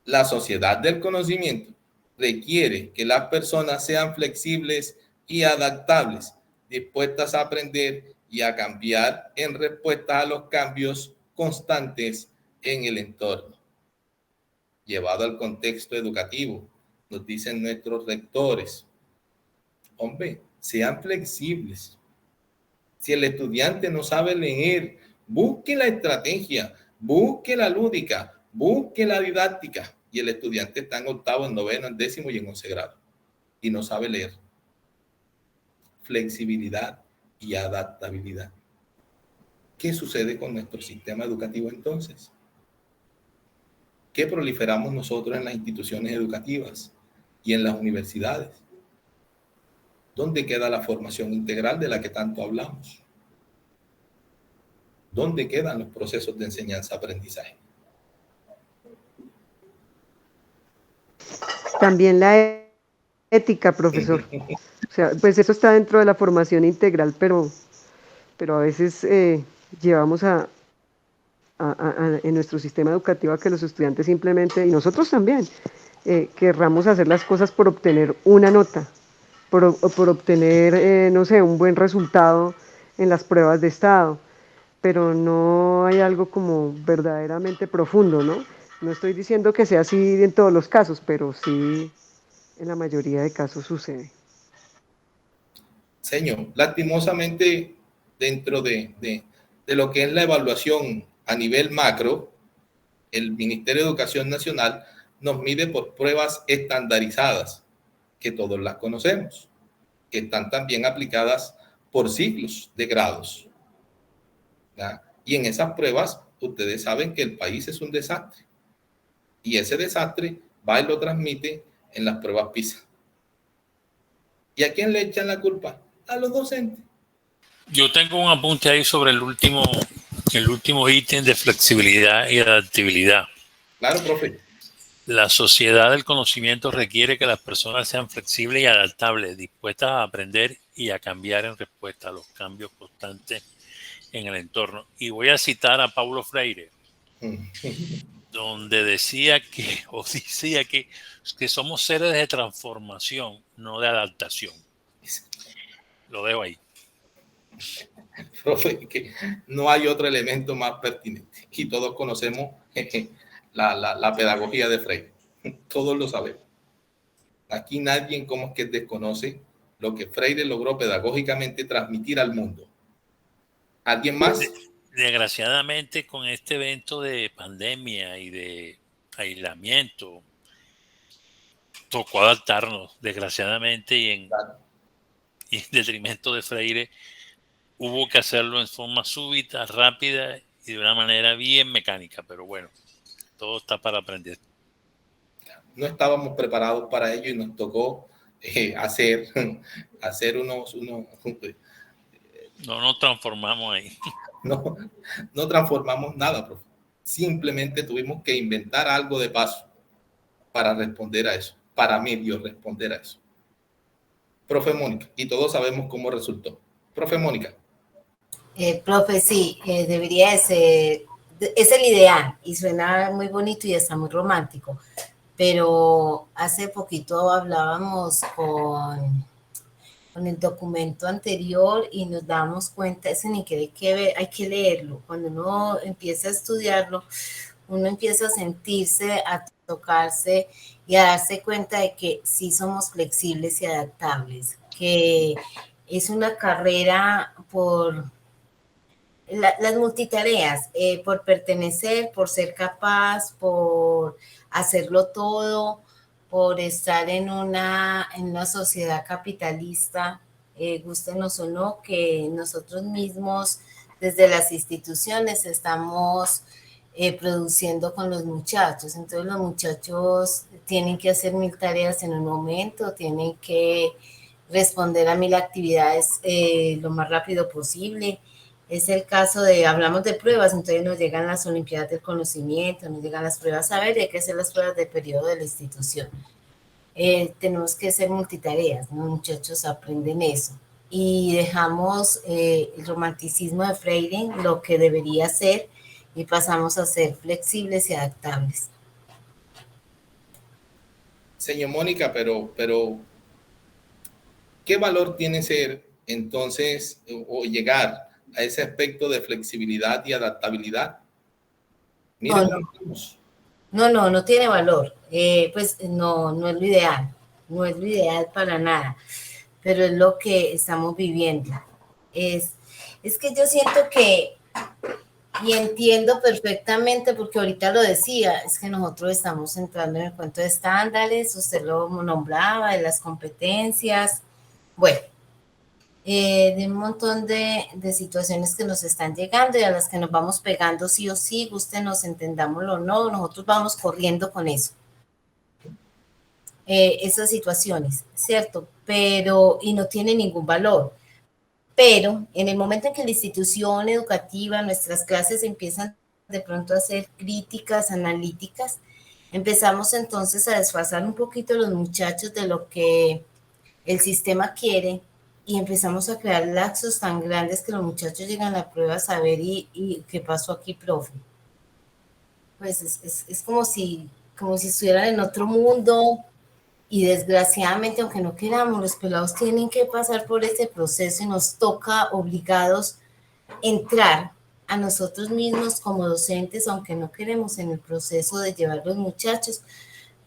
Speaker 1: La sociedad del conocimiento requiere que las personas sean flexibles y adaptables, dispuestas a aprender y a cambiar en respuesta a los cambios constantes en el entorno. Llevado al contexto educativo, nos dicen nuestros rectores, hombre, sean flexibles. Si el estudiante no sabe leer, busque la estrategia, busque la lúdica, busque la didáctica. Y el estudiante está en octavo, en noveno, en décimo y en 11 grado y no sabe leer. Flexibilidad y adaptabilidad. ¿Qué sucede con nuestro sistema educativo entonces? ¿Qué proliferamos nosotros en las instituciones educativas y en las universidades? ¿Dónde queda la formación integral de la que tanto hablamos? ¿Dónde quedan los procesos de enseñanza-aprendizaje?
Speaker 2: También la ética, profesor. O sea, pues eso está dentro de la formación integral, pero a veces llevamos en nuestro sistema educativo a que los estudiantes simplemente, y nosotros también, querramos hacer las cosas por obtener una nota, por obtener, no sé, un buen resultado en las pruebas de estado. pero no hay algo como verdaderamente profundo, ¿no? No estoy diciendo que sea así en todos los casos, pero sí en la mayoría de casos sucede.
Speaker 1: Señor, lastimosamente, dentro de lo que es la evaluación a nivel macro, el Ministerio de Educación Nacional nos mide por pruebas estandarizadas, que todos las conocemos, que están también aplicadas por ciclos de grados, ¿ya? Y en esas pruebas, ustedes saben que el país es un desastre. Y ese desastre va y lo transmite en las pruebas PISA. ¿Y a quién le echan la culpa? A los docentes.
Speaker 3: Yo tengo un apunte ahí sobre el último ítem de flexibilidad y adaptabilidad.
Speaker 1: Claro, profe.
Speaker 3: La sociedad del conocimiento requiere que las personas sean flexibles y adaptables, dispuestas a aprender y a cambiar en respuesta a los cambios constantes en el entorno. Y voy a citar a Paulo Freire, donde decía que somos seres de transformación, no de adaptación. Lo dejo ahí.
Speaker 1: Profe, que no hay otro elemento más pertinente. Y todos conocemos la pedagogía de Freire. Todos lo sabemos. Aquí nadie como es que desconoce lo que Freire logró pedagógicamente transmitir al mundo. ¿Alguien más?
Speaker 3: Desgraciadamente, con este evento de pandemia y de aislamiento, tocó adaptarnos, desgraciadamente, y en detrimento de Freire, hubo que hacerlo en forma súbita, rápida y de una manera bien mecánica, pero bueno, todo está para aprender.
Speaker 1: No estábamos preparados para ello y nos tocó hacer unos
Speaker 3: no nos transformamos ahí.
Speaker 1: No transformamos nada, profe. Simplemente tuvimos que inventar algo de paso para responder a eso, para medio responder a eso. Profe Mónica, y todos sabemos cómo resultó. Profe Mónica.
Speaker 5: Profe, sí, debería de ser, es el ideal y suena muy bonito y está muy romántico, pero hace poquito hablábamos con el documento anterior y nos damos cuenta, ese ni que hay que leerlo. Cuando uno empieza a estudiarlo, uno empieza a sentirse, a tocarse y a darse cuenta de que sí somos flexibles y adaptables, que es una carrera por las multitareas, por pertenecer, por ser capaz, por hacerlo todo, por estar en una sociedad capitalista, gústenos o no, que nosotros mismos desde las instituciones estamos produciendo con los muchachos. Entonces los muchachos tienen que hacer 1000 tareas en un momento, tienen que responder a 1000 actividades lo más rápido posible. Es el caso de, hablamos de pruebas, entonces nos llegan las Olimpiadas del Conocimiento, nos llegan las pruebas saber, hay que hacer las pruebas de periodo de la institución. Tenemos que ser multitareas, ¿no? Muchachos aprenden eso. Y dejamos el romanticismo de Freire, lo que debería ser, y pasamos a ser flexibles y adaptables.
Speaker 1: Señor Mónica, pero ¿qué valor tiene ser entonces o llegar a ese aspecto de flexibilidad y adaptabilidad? Miren,
Speaker 5: no tiene valor. Pues no es lo ideal, no es lo ideal para nada, pero es lo que estamos viviendo. Es que yo siento que, y entiendo perfectamente, porque ahorita lo decía, es que nosotros estamos entrando en el cuento de estándares, usted lo nombraba, de las competencias, bueno, de un montón de situaciones que nos están llegando y a las que nos vamos pegando sí o sí, gustenos, entendámoslo o no, nosotros vamos corriendo con eso. Esas situaciones, ¿cierto? Pero, y no tiene ningún valor. Pero en el momento en que la institución educativa, nuestras clases empiezan de pronto a ser críticas, analíticas, empezamos entonces a desfasar un poquito a los muchachos de lo que el sistema quiere y empezamos a crear laxos tan grandes que los muchachos llegan a la prueba a saber y ¿qué pasó aquí, profe? Pues es como si estuvieran en otro mundo. Y desgraciadamente, aunque no queramos, los pelados tienen que pasar por ese proceso y nos toca obligados entrar a nosotros mismos como docentes, aunque no queremos en el proceso de llevar a los muchachos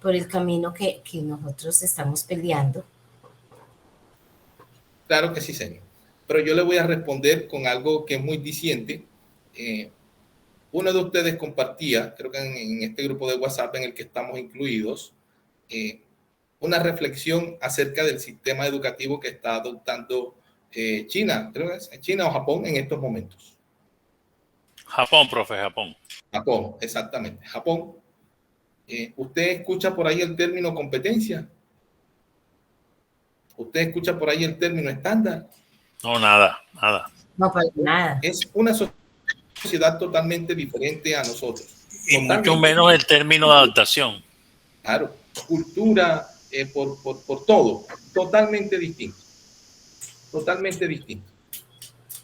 Speaker 5: por el camino que nosotros estamos peleando.
Speaker 1: Claro que sí, señor. Pero yo le voy a responder con algo que es muy diciente. Uno de ustedes compartía, creo que en este grupo de WhatsApp en el que estamos incluidos, una reflexión acerca del sistema educativo que está adoptando China, creo que es China o Japón en estos momentos.
Speaker 3: Japón, profe, Japón.
Speaker 1: Japón, exactamente, Japón. ¿Usted escucha por ahí el término competencia? ¿Usted escucha por ahí el término estándar?
Speaker 3: No, nada, nada.
Speaker 5: No, para nada.
Speaker 1: Es una sociedad totalmente diferente a nosotros.
Speaker 3: Y mucho menos el término de adaptación.
Speaker 1: Claro, cultura, por todo, totalmente distinto. Totalmente distinto.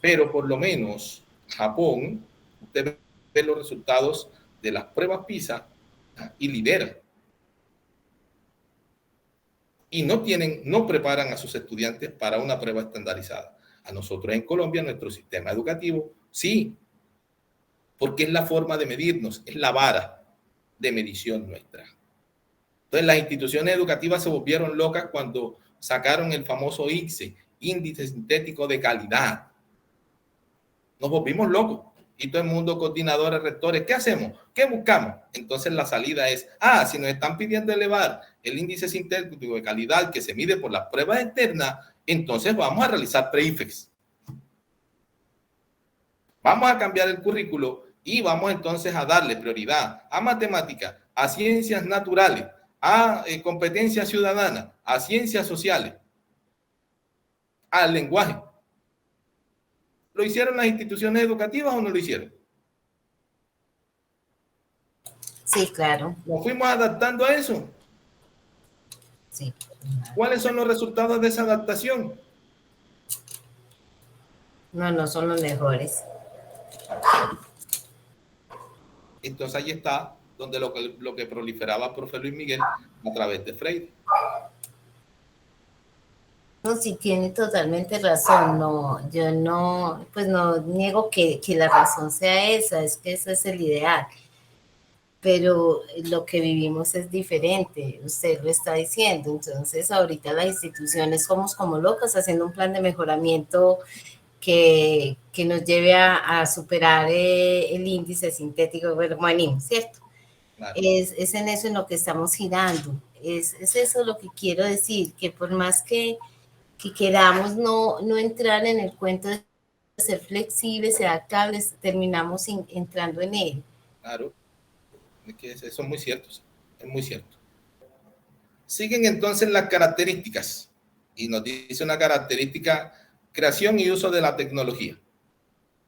Speaker 1: Pero por lo menos Japón, usted ve los resultados de las pruebas PISA y lidera. Y no preparan a sus estudiantes para una prueba estandarizada. A nosotros en Colombia, nuestro sistema educativo, sí, porque es la forma de medirnos, es la vara de medición nuestra. Entonces, las instituciones educativas se volvieron locas cuando sacaron el famoso ICSE, Índice Sintético de Calidad. Nos volvimos locos. Y todo el mundo, coordinadores, rectores, ¿qué hacemos? ¿Qué buscamos? Entonces la salida es, si nos están pidiendo elevar el índice sintético de calidad que se mide por las pruebas externas, entonces vamos a realizar pre-IFEX. Vamos a cambiar el currículo y vamos entonces a darle prioridad a matemáticas, a ciencias naturales, a competencias ciudadanas, a ciencias sociales, al lenguaje. ¿Lo hicieron las instituciones educativas o no lo hicieron?
Speaker 5: Sí, claro.
Speaker 1: ¿Nos fuimos adaptando a eso?
Speaker 5: Sí.
Speaker 1: ¿Cuáles son los resultados de esa adaptación?
Speaker 5: No son los mejores.
Speaker 1: Entonces ahí está donde lo que proliferaba profe Luis Miguel a través de Freire.
Speaker 5: No, sí, tiene totalmente razón. No, yo no, pues no niego que la razón sea esa, es que ese es el ideal. Pero lo que vivimos es diferente, usted lo está diciendo. Entonces, ahorita las instituciones somos como locas haciendo un plan de mejoramiento que nos lleve a superar el índice sintético del humanismo, ¿cierto? Claro. Es en eso en lo que estamos girando. Es eso lo que quiero decir, que por más que queramos no entrar en el cuento de ser flexibles, ser adaptables, terminamos entrando en él.
Speaker 1: Claro, eso es muy cierto, es muy cierto. Siguen entonces las características, y nos dice una característica: creación y uso de la tecnología.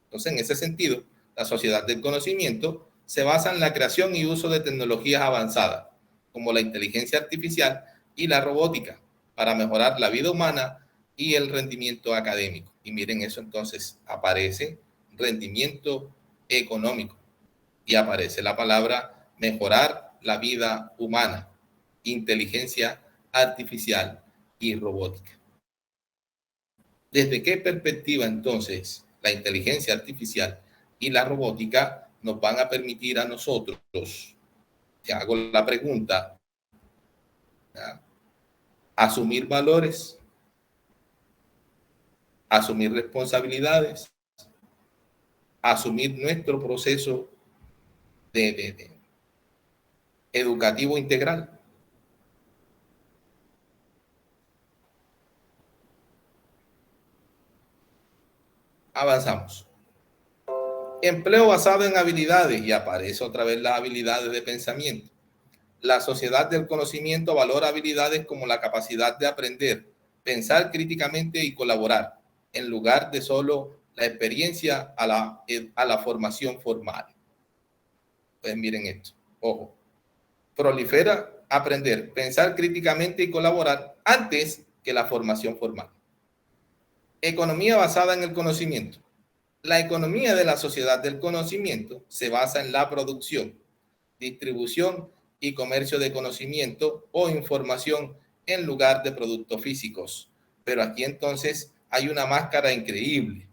Speaker 1: Entonces, en ese sentido, la sociedad del conocimiento se basa en la creación y uso de tecnologías avanzadas, como la inteligencia artificial y la robótica, para mejorar la vida humana y el rendimiento académico. Y miren eso, entonces aparece rendimiento económico y aparece la palabra mejorar la vida humana, inteligencia artificial y robótica. ¿Desde qué perspectiva entonces la inteligencia artificial y la robótica nos van a permitir a nosotros, te hago la pregunta, asumir valores, asumir responsabilidades, asumir nuestro proceso de educativo integral? Avanzamos. Empleo basado en habilidades, y aparece otra vez las habilidades de pensamiento. La sociedad del conocimiento valora habilidades como la capacidad de aprender, pensar críticamente y colaborar, en lugar de solo la experiencia a la formación formal. Pues miren esto, ojo, prolifera aprender, pensar críticamente y colaborar antes que la formación formal. Economía basada en el conocimiento. La economía de la sociedad del conocimiento se basa en la producción, distribución y comercio de conocimiento o información en lugar de productos físicos. Pero aquí entonces hay una máscara increíble.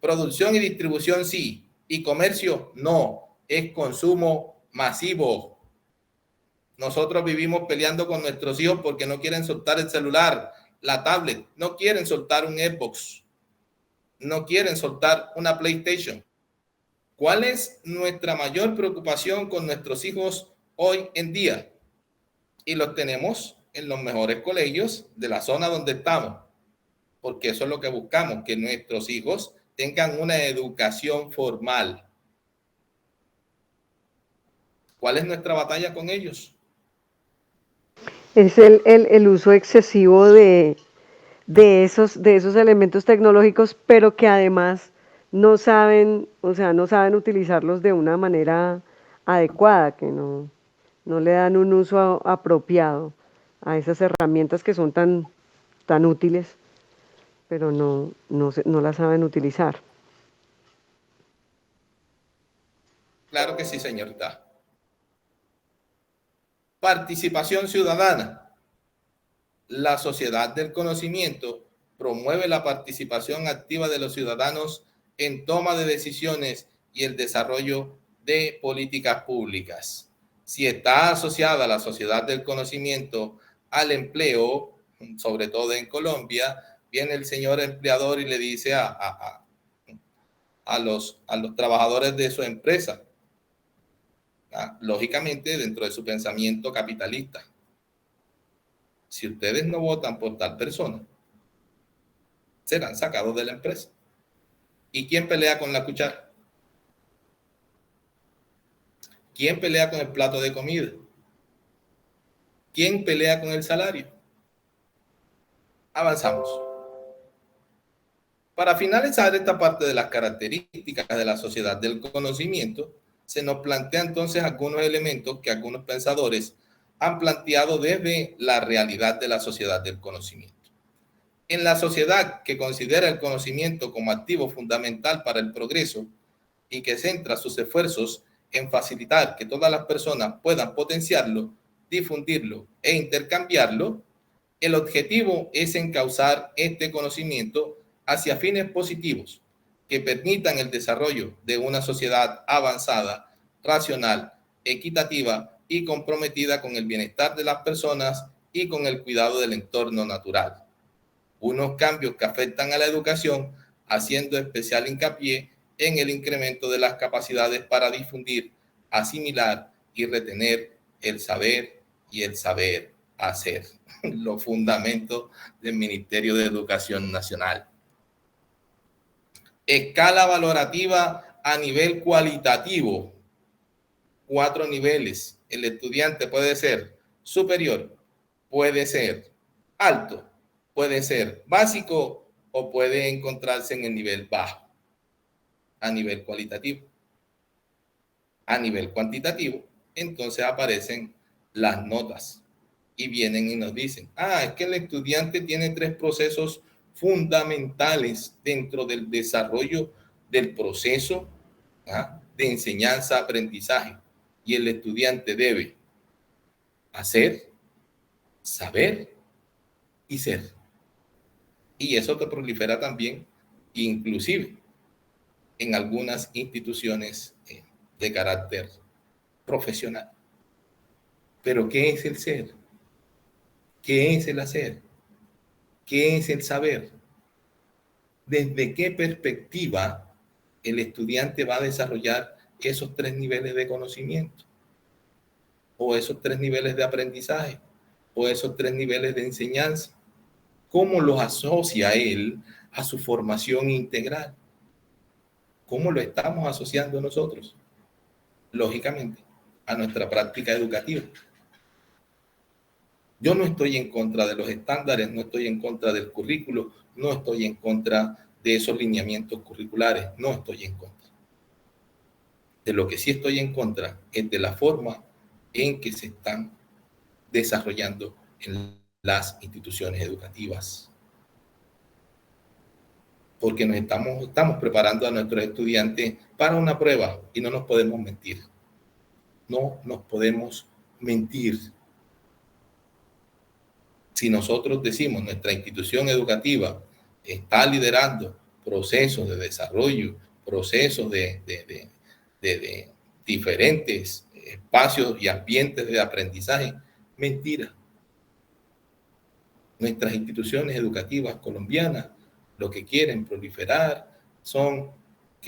Speaker 1: Producción y distribución sí, Y comercio, no, es consumo masivo. Nosotros vivimos peleando con nuestros hijos porque no quieren soltar el celular, la tablet, no quieren soltar un Xbox, no quieren soltar una PlayStation. ¿Cuál es nuestra mayor preocupación con nuestros hijos hoy en día? Y los tenemos en los mejores colegios de la zona donde estamos, porque eso es lo que buscamos, que nuestros hijos tengan una educación formal. ¿Cuál es nuestra batalla con ellos?
Speaker 2: Es el uso excesivo de esos elementos tecnológicos, pero que además no saben, o sea, no saben utilizarlos de una manera adecuada, que no le dan un uso apropiado a esas herramientas que son tan útiles, pero no las saben utilizar.
Speaker 1: Claro que sí, señorita. Participación ciudadana. La sociedad del conocimiento promueve la participación activa de los ciudadanos en toma de decisiones y el desarrollo de políticas públicas. Si está asociada la sociedad del conocimiento al empleo, sobre todo en Colombia, viene el señor empleador y le dice a los trabajadores de su empresa, lógicamente dentro de su pensamiento capitalista: si ustedes no votan por tal persona, serán sacados de la empresa. ¿Y quién pelea con la cuchara? ¿Quién pelea con el plato de comida? ¿Quién pelea con el salario? Avanzamos. Para finalizar esta parte de las características de la sociedad del conocimiento, se nos plantea entonces algunos elementos que algunos pensadores han planteado desde la realidad de la sociedad del conocimiento. En la sociedad que considera el conocimiento como activo fundamental para el progreso y que centra sus esfuerzos en facilitar que todas las personas puedan potenciarlo, difundirlo e intercambiarlo, el objetivo es encauzar este conocimiento hacia fines positivos que permitan el desarrollo de una sociedad avanzada, racional, equitativa y comprometida con el bienestar de las personas y con el cuidado del entorno natural. Unos cambios que afectan a la educación, haciendo especial hincapié en el incremento de las capacidades para difundir, asimilar y retener el saber y el saber hacer, los fundamentos del Ministerio de Educación Nacional. Escala valorativa a nivel cualitativo. 4 niveles. El estudiante puede ser superior, puede ser alto, puede ser básico o puede encontrarse en el nivel bajo. A nivel cualitativo. A nivel cuantitativo, entonces aparecen las notas y vienen y nos dicen: es que el estudiante tiene 3 procesos fundamentales dentro del desarrollo del proceso de enseñanza-aprendizaje, y el estudiante debe hacer, saber y ser. Y eso te prolifera también, inclusive en algunas instituciones de carácter profesional. Pero ¿qué es el ser? ¿Qué es el hacer? ¿Qué es el saber? ¿Desde qué perspectiva el estudiante va a desarrollar esos 3 niveles de conocimiento? ¿O esos 3 niveles de aprendizaje? ¿O esos 3 niveles de enseñanza? ¿Cómo los asocia él a su formación integral? ¿Cómo lo estamos asociando nosotros? Lógicamente, a nuestra práctica educativa. Yo no estoy en contra de los estándares, no estoy en contra del currículo, no estoy en contra de esos lineamientos curriculares, no estoy en contra. De lo que sí estoy en contra es de la forma en que se están desarrollando en las instituciones educativas. Porque nos estamos preparando a nuestros estudiantes para una prueba y no nos podemos mentir. No nos podemos mentir. Si nosotros decimos nuestra institución educativa está liderando procesos de desarrollo, procesos de diferentes espacios y ambientes de aprendizaje. Mentira. Nuestras instituciones educativas colombianas lo que quieren proliferar son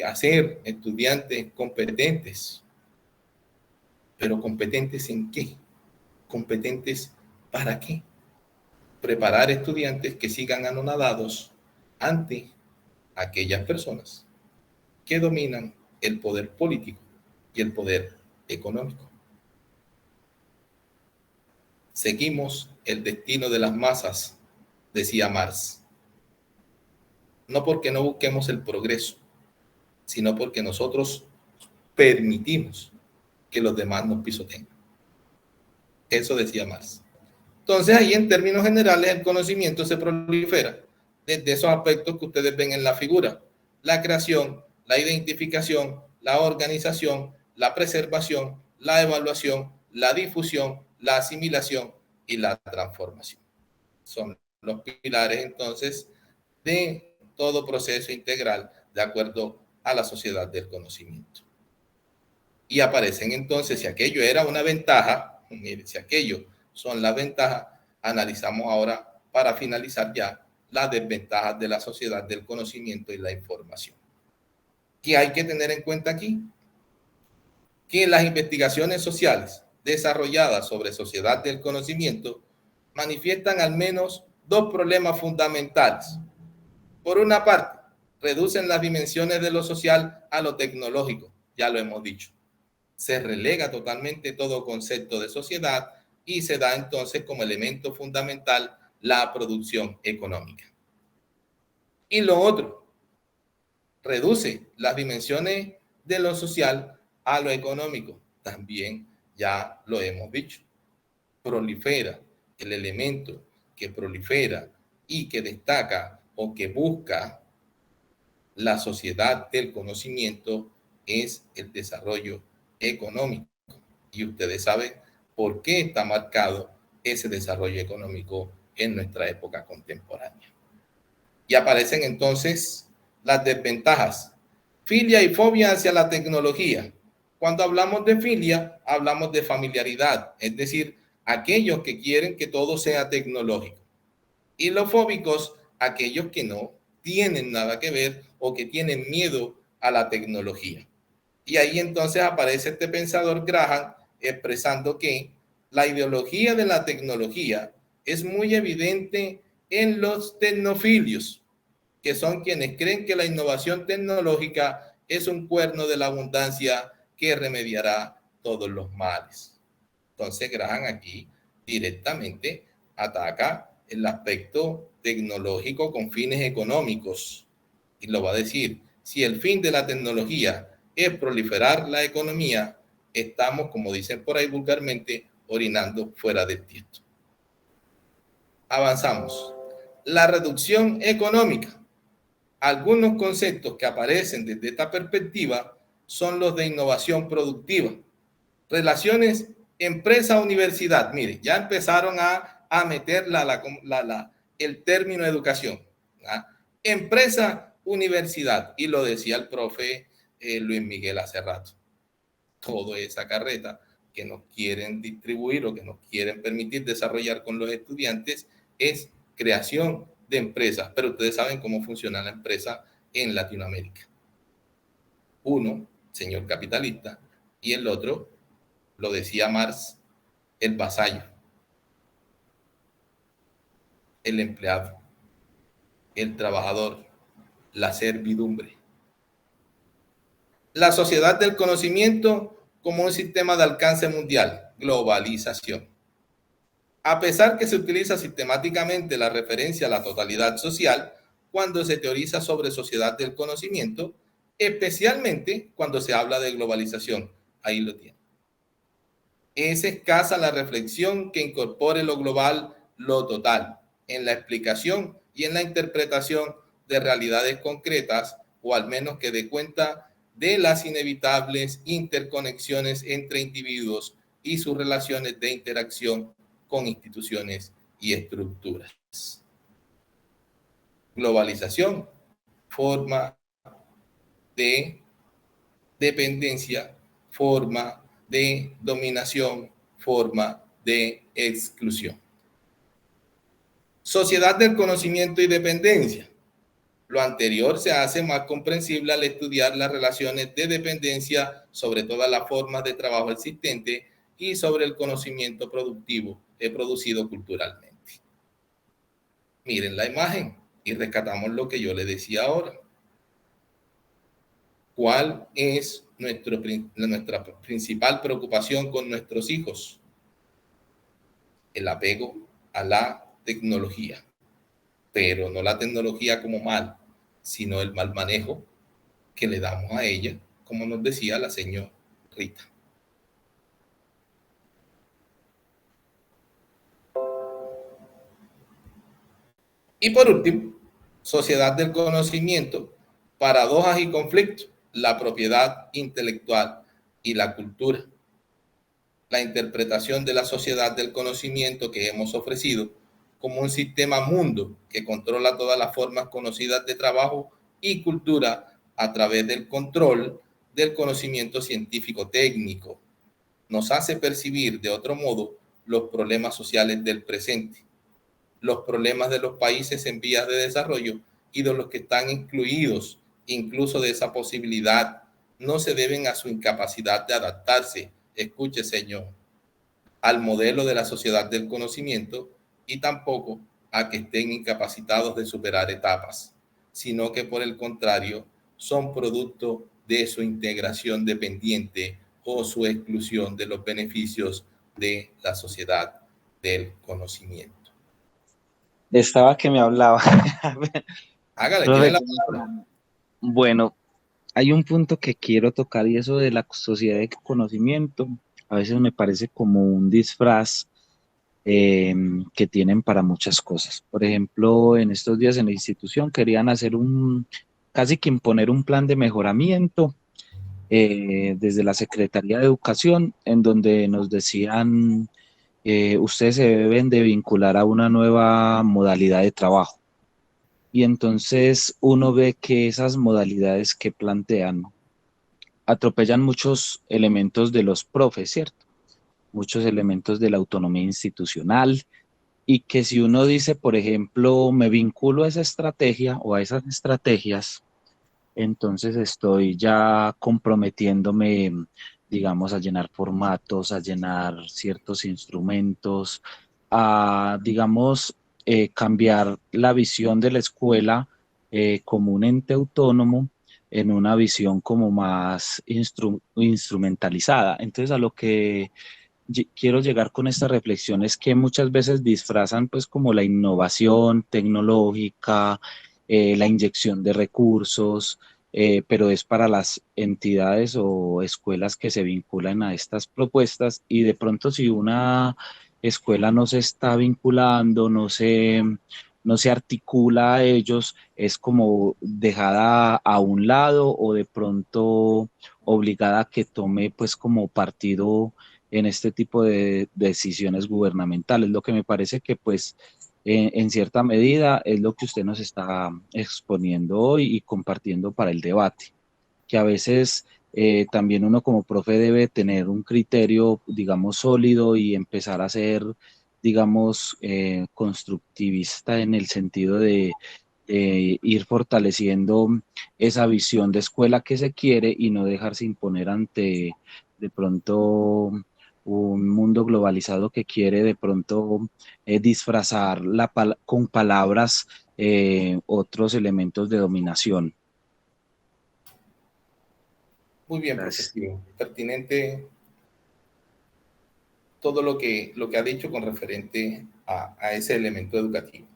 Speaker 1: hacer estudiantes competentes. ¿Pero competentes en qué? ¿Competentes para qué? Preparar estudiantes que sigan anonadados ante aquellas personas que dominan el poder político y el poder económico. Seguimos el destino de las masas, decía Marx. No porque no busquemos el progreso, sino porque nosotros permitimos que los demás nos pisoteen. Eso decía Marx. Entonces, ahí en términos generales, el conocimiento se prolifera desde esos aspectos que ustedes ven en la figura: la creación, la identificación, la organización, la preservación, la evaluación, la difusión, la asimilación y la transformación. Son los pilares, entonces, de todo proceso integral de acuerdo a la sociedad del conocimiento. Y aparecen entonces, si aquello era una ventaja, mire, si aquello son las ventajas, analizamos ahora, para finalizar ya, las desventajas de la sociedad del conocimiento y la información. ¿Qué hay que tener en cuenta aquí? Que las investigaciones sociales desarrolladas sobre sociedad del conocimiento manifiestan al menos dos problemas fundamentales. Por una parte, reducen las dimensiones de lo social a lo tecnológico, ya lo hemos dicho. Se relega totalmente todo concepto de sociedad y se da entonces como elemento fundamental la producción económica. Y lo otro, reduce las dimensiones de lo social a lo económico, también ya lo hemos dicho. Prolifera, el elemento que prolifera y que destaca o que busca la sociedad del conocimiento es el desarrollo económico. Y ustedes saben por qué está marcado ese desarrollo económico en nuestra época contemporánea. Y aparecen entonces las desventajas. Filia y fobia hacia la tecnología. Cuando hablamos de filia, hablamos de familiaridad, es decir, aquellos que quieren que todo sea tecnológico. Y los fóbicos, aquellos que no tienen nada que ver o que tienen miedo a la tecnología. Y ahí entonces aparece este pensador Graham expresando que la ideología de la tecnología es muy evidente en los tecnofilios, que son quienes creen que la innovación tecnológica es un cuerno de la abundancia que remediará todos los males. Entonces Graham aquí directamente ataca el aspecto tecnológico con fines económicos y lo va a decir: si el fin de la tecnología es proliferar la economía, estamos, como dicen por ahí vulgarmente, orinando fuera del tiesto. Avanzamos. La reducción económica. Algunos conceptos que aparecen desde esta perspectiva son los de innovación productiva. Relaciones empresa-universidad. Mire, ya empezaron a meter el término educación. Empresa-universidad. Y lo decía el profe Luis Miguel hace rato. Toda esa carreta que nos quieren distribuir o que nos quieren permitir desarrollar con los estudiantes es creación de empresas, pero ustedes saben cómo funciona la empresa en Latinoamérica. Uno, señor capitalista, y el otro, lo decía Marx, el vasallo, el empleado, el trabajador, la servidumbre. La sociedad del conocimiento como un sistema de alcance mundial, globalización. A pesar que se utiliza sistemáticamente la referencia a la totalidad social cuando se teoriza sobre sociedad del conocimiento, especialmente cuando se habla de globalización. Ahí lo tienen. Es escasa la reflexión que incorpore lo global, lo total, en la explicación y en la interpretación de realidades concretas, o al menos que dé cuenta de las inevitables interconexiones entre individuos y sus relaciones de interacción con instituciones y estructuras. Globalización, forma de dependencia, forma de dominación, forma de exclusión. Sociedad del conocimiento y dependencia. Lo anterior se hace más comprensible al estudiar las relaciones de dependencia sobre todas las formas de trabajo existentes y sobre el conocimiento productivo producido culturalmente. Miren la imagen y rescatamos lo que yo les decía ahora. ¿Cuál es nuestra principal preocupación con nuestros hijos? El apego a la tecnología, pero no la tecnología como mal, sino el mal manejo que le damos a ella, como nos decía la señora Rita. Y por último, sociedad del conocimiento, paradojas y conflictos, la propiedad intelectual y la cultura. La interpretación de la sociedad del conocimiento que hemos ofrecido como un sistema mundo que controla todas las formas conocidas de trabajo y cultura a través del control del conocimiento científico técnico. Nos hace percibir de otro modo los problemas sociales del presente, los problemas de los países en vías de desarrollo y de los que están excluidos incluso de esa posibilidad, no se deben a su incapacidad de adaptarse, escuche señor, al modelo de la sociedad del conocimiento y tampoco a que estén incapacitados de superar etapas, sino que por el contrario son producto de su integración dependiente o su exclusión de los beneficios de la sociedad del conocimiento.
Speaker 7: Estaba que me hablaba.
Speaker 1: Hágale, tiene la palabra.
Speaker 7: Bueno, hay un punto que quiero tocar y eso de la sociedad de conocimiento, a veces me parece como un disfraz que tienen para muchas cosas. Por ejemplo, en estos días en la institución querían hacer casi que imponer un plan de mejoramiento desde la Secretaría de Educación, en donde nos decían, ustedes se deben de vincular a una nueva modalidad de trabajo. Y entonces uno ve que esas modalidades que plantean atropellan muchos elementos de los profes, ¿cierto? Muchos elementos de la autonomía institucional, y que si uno dice, por ejemplo, me vinculo a esa estrategia o a esas estrategias, entonces estoy ya comprometiéndome, digamos, a llenar formatos, a llenar ciertos instrumentos, a, digamos, cambiar la visión de la escuela como un ente autónomo en una visión como más instrumentalizada. Entonces, a lo que quiero llegar con esta reflexión es que muchas veces disfrazan pues como la innovación tecnológica, la inyección de recursos, pero es para las entidades o escuelas que se vinculan a estas propuestas, y de pronto si una escuela no se está vinculando, no se articula a ellos, es como dejada a un lado o de pronto obligada a que tome pues como partido en este tipo de decisiones gubernamentales. Lo que me parece que pues en cierta medida es lo que usted nos está exponiendo hoy y compartiendo para el debate, que a veces también uno como profe debe tener un criterio, digamos, sólido y empezar a ser, digamos, constructivista en el sentido de ir fortaleciendo esa visión de escuela que se quiere y no dejarse imponer ante de pronto un mundo globalizado que quiere de pronto disfrazar con palabras otros elementos de dominación.
Speaker 1: Muy bien, profesor. Pertinente todo lo que ha dicho con referente a ese elemento educativo.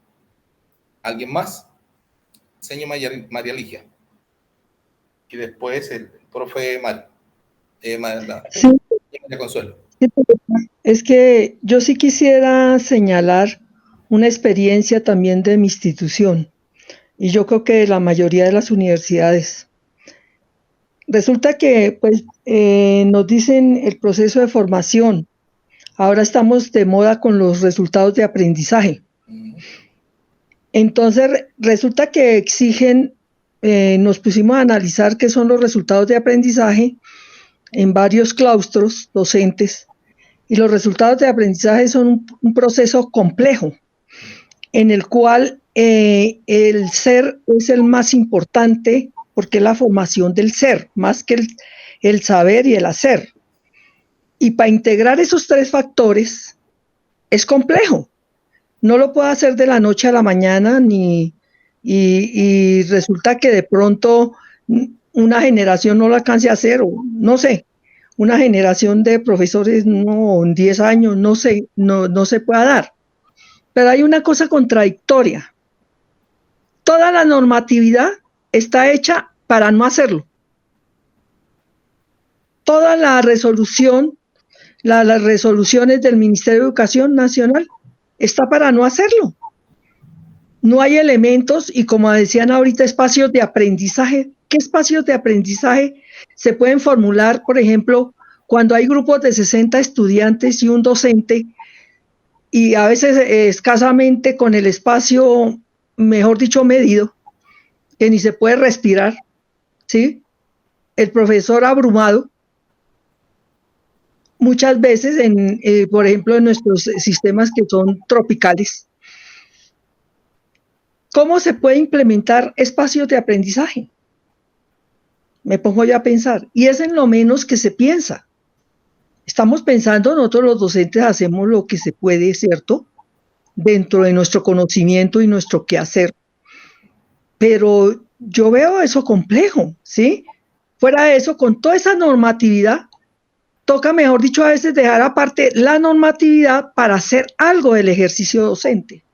Speaker 1: ¿Alguien más? Señor María Ligia. Y después el profe
Speaker 4: Sí.
Speaker 1: María Consuelo.
Speaker 4: Es que yo sí quisiera señalar una experiencia también de mi institución, y yo creo que de la mayoría de las universidades. Resulta que pues, nos dicen el proceso de formación. Ahora estamos de moda con los resultados de aprendizaje. Entonces resulta que exigen nos pusimos a analizar qué son los resultados de aprendizaje en varios claustros docentes, y los resultados de aprendizaje son un proceso complejo en el cual el ser es el más importante, porque es la formación del ser, más que el saber y el hacer. Y para integrar esos tres factores es complejo. No lo puedo hacer de la noche a la mañana, y resulta que de pronto una generación no lo alcance a hacer, o no sé, una generación de profesores no, en 10 años, no sé, no se pueda dar. Pero hay una cosa contradictoria. Toda la normatividad está hecha para no hacerlo. Toda la resolución, las resoluciones del Ministerio de Educación Nacional está para no hacerlo. No hay elementos, y como decían ahorita, espacios de aprendizaje. ¿Qué espacios de aprendizaje se pueden formular, por ejemplo, cuando hay grupos de 60 estudiantes y un docente, y a veces escasamente con el espacio, mejor dicho, medido, que ni se puede respirar, ¿sí? El profesor abrumado, muchas veces, por ejemplo, en nuestros sistemas que son tropicales. ¿Cómo se puede implementar espacios de aprendizaje? Me pongo yo a pensar, y es en lo menos que se piensa. Estamos pensando, nosotros los docentes hacemos lo que se puede, ¿cierto?, dentro de nuestro conocimiento y nuestro quehacer. Pero yo veo eso complejo, ¿sí? Fuera de eso, con toda esa normatividad, toca, mejor dicho, a veces dejar aparte la normatividad para hacer algo del ejercicio docente.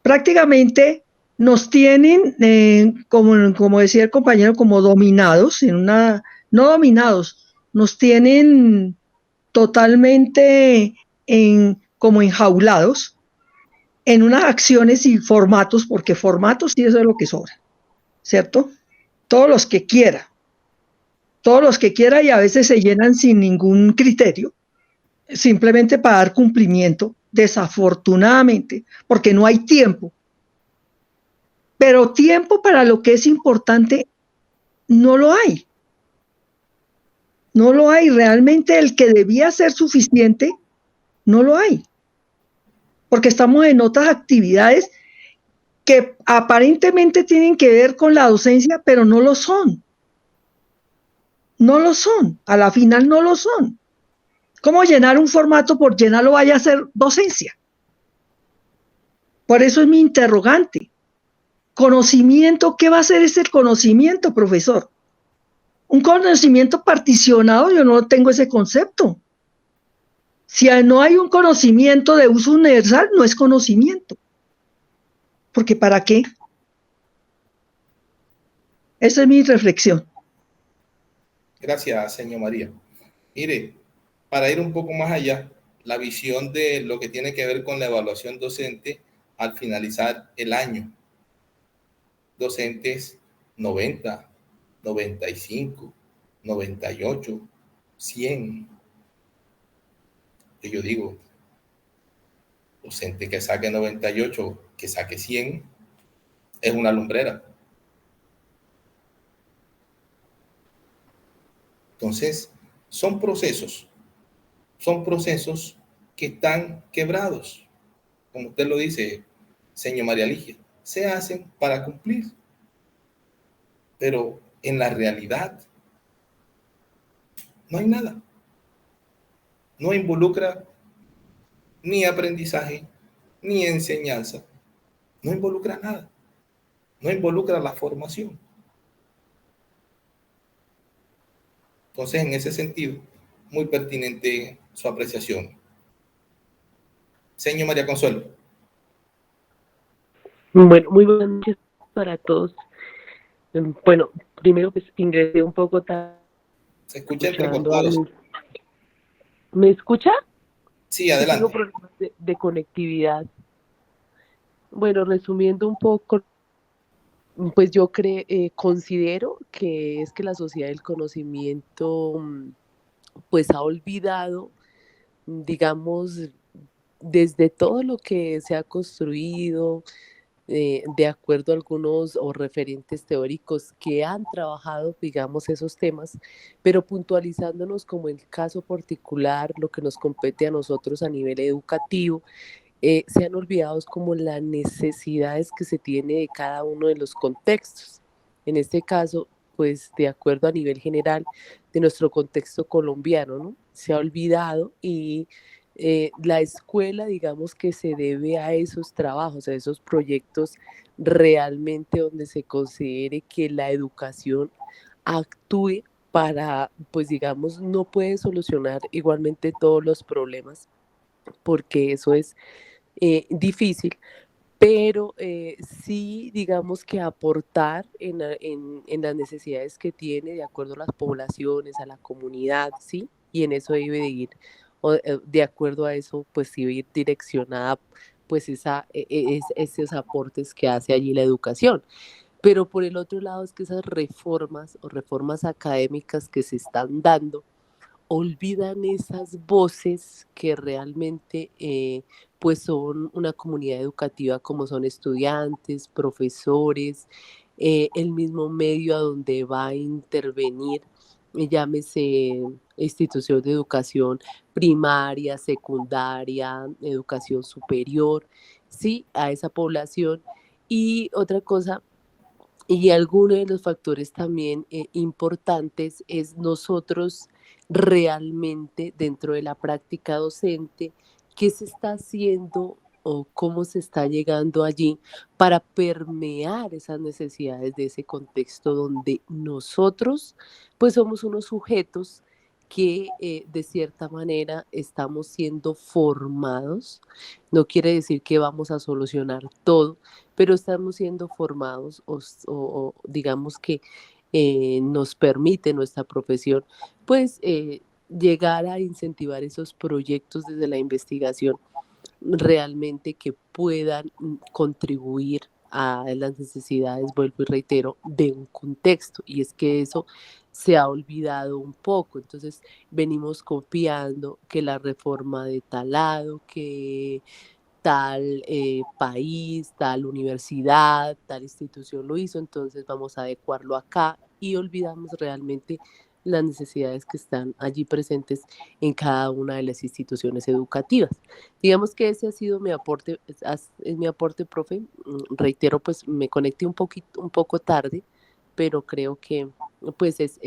Speaker 4: Prácticamente nos tienen, como decía el compañero, como dominados, no dominados, nos tienen totalmente como enjaulados en unas acciones y formatos, porque formatos sí, eso es lo que sobra, ¿cierto? Todos los que quiera, y a veces se llenan sin ningún criterio, simplemente para dar cumplimiento, desafortunadamente, porque no hay tiempo. Pero tiempo para lo que es importante no lo hay. No lo hay. Realmente el que debía ser suficiente, no lo hay. Porque estamos en otras actividades que aparentemente tienen que ver con la docencia, pero no lo son. No lo son. A la final no lo son. ¿Cómo llenar un formato por llenarlo vaya a ser docencia? Por eso es mi interrogante. Conocimiento, ¿qué va a ser ese conocimiento, profesor? Un conocimiento particionado, yo no tengo ese concepto. Si no hay un conocimiento de uso universal, no es conocimiento. Porque ¿para qué? Esa es mi reflexión.
Speaker 1: Gracias, señor María. Mire, para ir un poco más allá, la visión de lo que tiene que ver con la evaluación docente al finalizar el año. Docentes 90, 95, 98, 100. Y yo digo, docente que saque 98, que saque 100, es una lumbrera. Entonces, son procesos que están quebrados. Como usted lo dice, señor María Ligia, se hacen para cumplir. Pero en la realidad no hay nada. No involucra ni aprendizaje, ni enseñanza. No involucra nada. No involucra la formación. Entonces, en ese sentido, muy pertinente su apreciación. Señor María Consuelo.
Speaker 8: Bueno, muy buenas noches para todos. Bueno, primero pues ingresé un poco tarde.
Speaker 1: Se escucha entrecortado.
Speaker 8: ¿Me escucha?
Speaker 1: Sí, adelante.
Speaker 8: Tengo problemas de conectividad. Bueno, resumiendo un poco, pues yo considero que es que la sociedad del conocimiento pues ha olvidado, digamos, desde todo lo que se ha construido, de acuerdo a algunos o referentes teóricos que han trabajado, digamos, esos temas, pero puntualizándonos como el caso particular, lo que nos compete a nosotros a nivel educativo, se han olvidado como las necesidades que se tiene de cada uno de los contextos. En este caso, pues de acuerdo a nivel general de nuestro contexto colombiano, ¿no? Se ha olvidado y la escuela, digamos que se debe a esos trabajos, a esos proyectos realmente donde se considere que la educación actúe para, pues digamos, no puede solucionar igualmente todos los problemas, porque eso es difícil, pero sí, digamos que aportar en las necesidades que tiene de acuerdo a las poblaciones, a la comunidad, ¿sí? Y en eso debe de ir, de acuerdo a eso, pues sí, ir direccionada, pues esos aportes que hace allí la educación. Pero por el otro lado es que esas reformas o reformas académicas que se están dando, olvidan esas voces que realmente pues son una comunidad educativa como son estudiantes, profesores, el mismo medio a donde va a intervenir, llámese institución de educación primaria, secundaria, educación superior, sí, a esa población. Y otra cosa, y alguno de los factores también importantes es nosotros realmente dentro de la práctica docente, qué se está haciendo o cómo se está llegando allí para permear esas necesidades de ese contexto donde nosotros pues somos unos sujetos que de cierta manera estamos siendo formados. No quiere decir que vamos a solucionar todo, pero estamos siendo formados o digamos que nos permite nuestra profesión, pues llegar a incentivar esos proyectos desde la investigación realmente que puedan contribuir a las necesidades, vuelvo y reitero, de un contexto. Y es que eso se ha olvidado un poco. Entonces venimos copiando que la reforma de tal lado, que tal país, tal universidad, tal institución lo hizo, entonces vamos a adecuarlo acá y olvidamos realmente las necesidades que están allí presentes en cada una de las instituciones educativas. Digamos que ese ha sido mi aporte, es mi aporte, profe. Reitero, pues me conecté un poco tarde, pero creo que pues es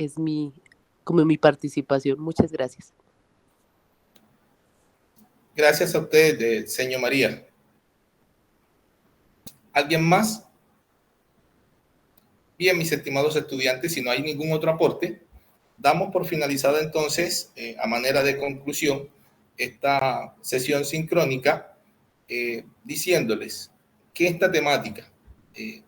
Speaker 8: como mi participación. Muchas gracias.
Speaker 1: Gracias a usted, señor María. ¿Alguien más? Bien, mis estimados estudiantes, si no hay ningún otro aporte, damos por finalizada entonces, a manera de conclusión, esta sesión sincrónica, diciéndoles que esta temática,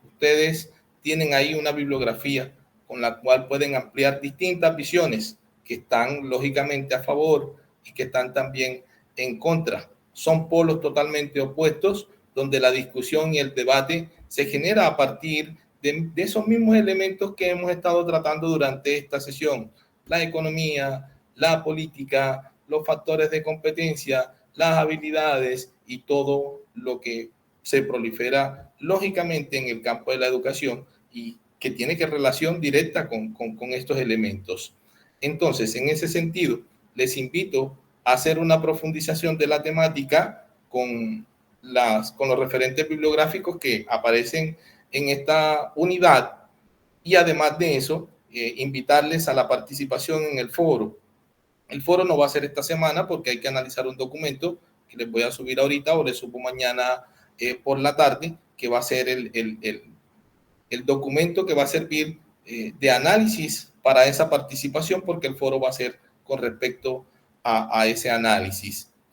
Speaker 1: ustedes tienen ahí una bibliografía con la cual pueden ampliar distintas visiones que están lógicamente a favor y que están también en contra. Son polos totalmente opuestos donde la discusión y el debate se genera a partir de esos mismos elementos que hemos estado tratando durante esta sesión: la economía, la política, los factores de competencia, las habilidades y todo lo que se prolifera lógicamente en el campo de la educación y que tiene que relación directa con estos elementos. Entonces, en ese sentido, les invito a hacer una profundización de la temática con los referentes bibliográficos que aparecen en esta unidad y además de eso, invitarles a la participación en el foro. El foro no va a ser esta semana porque hay que analizar un documento que les voy a subir ahorita o les subo mañana por la tarde, que va a ser el documento que va a servir de análisis para esa participación, porque el foro va a ser con respecto a ese análisis.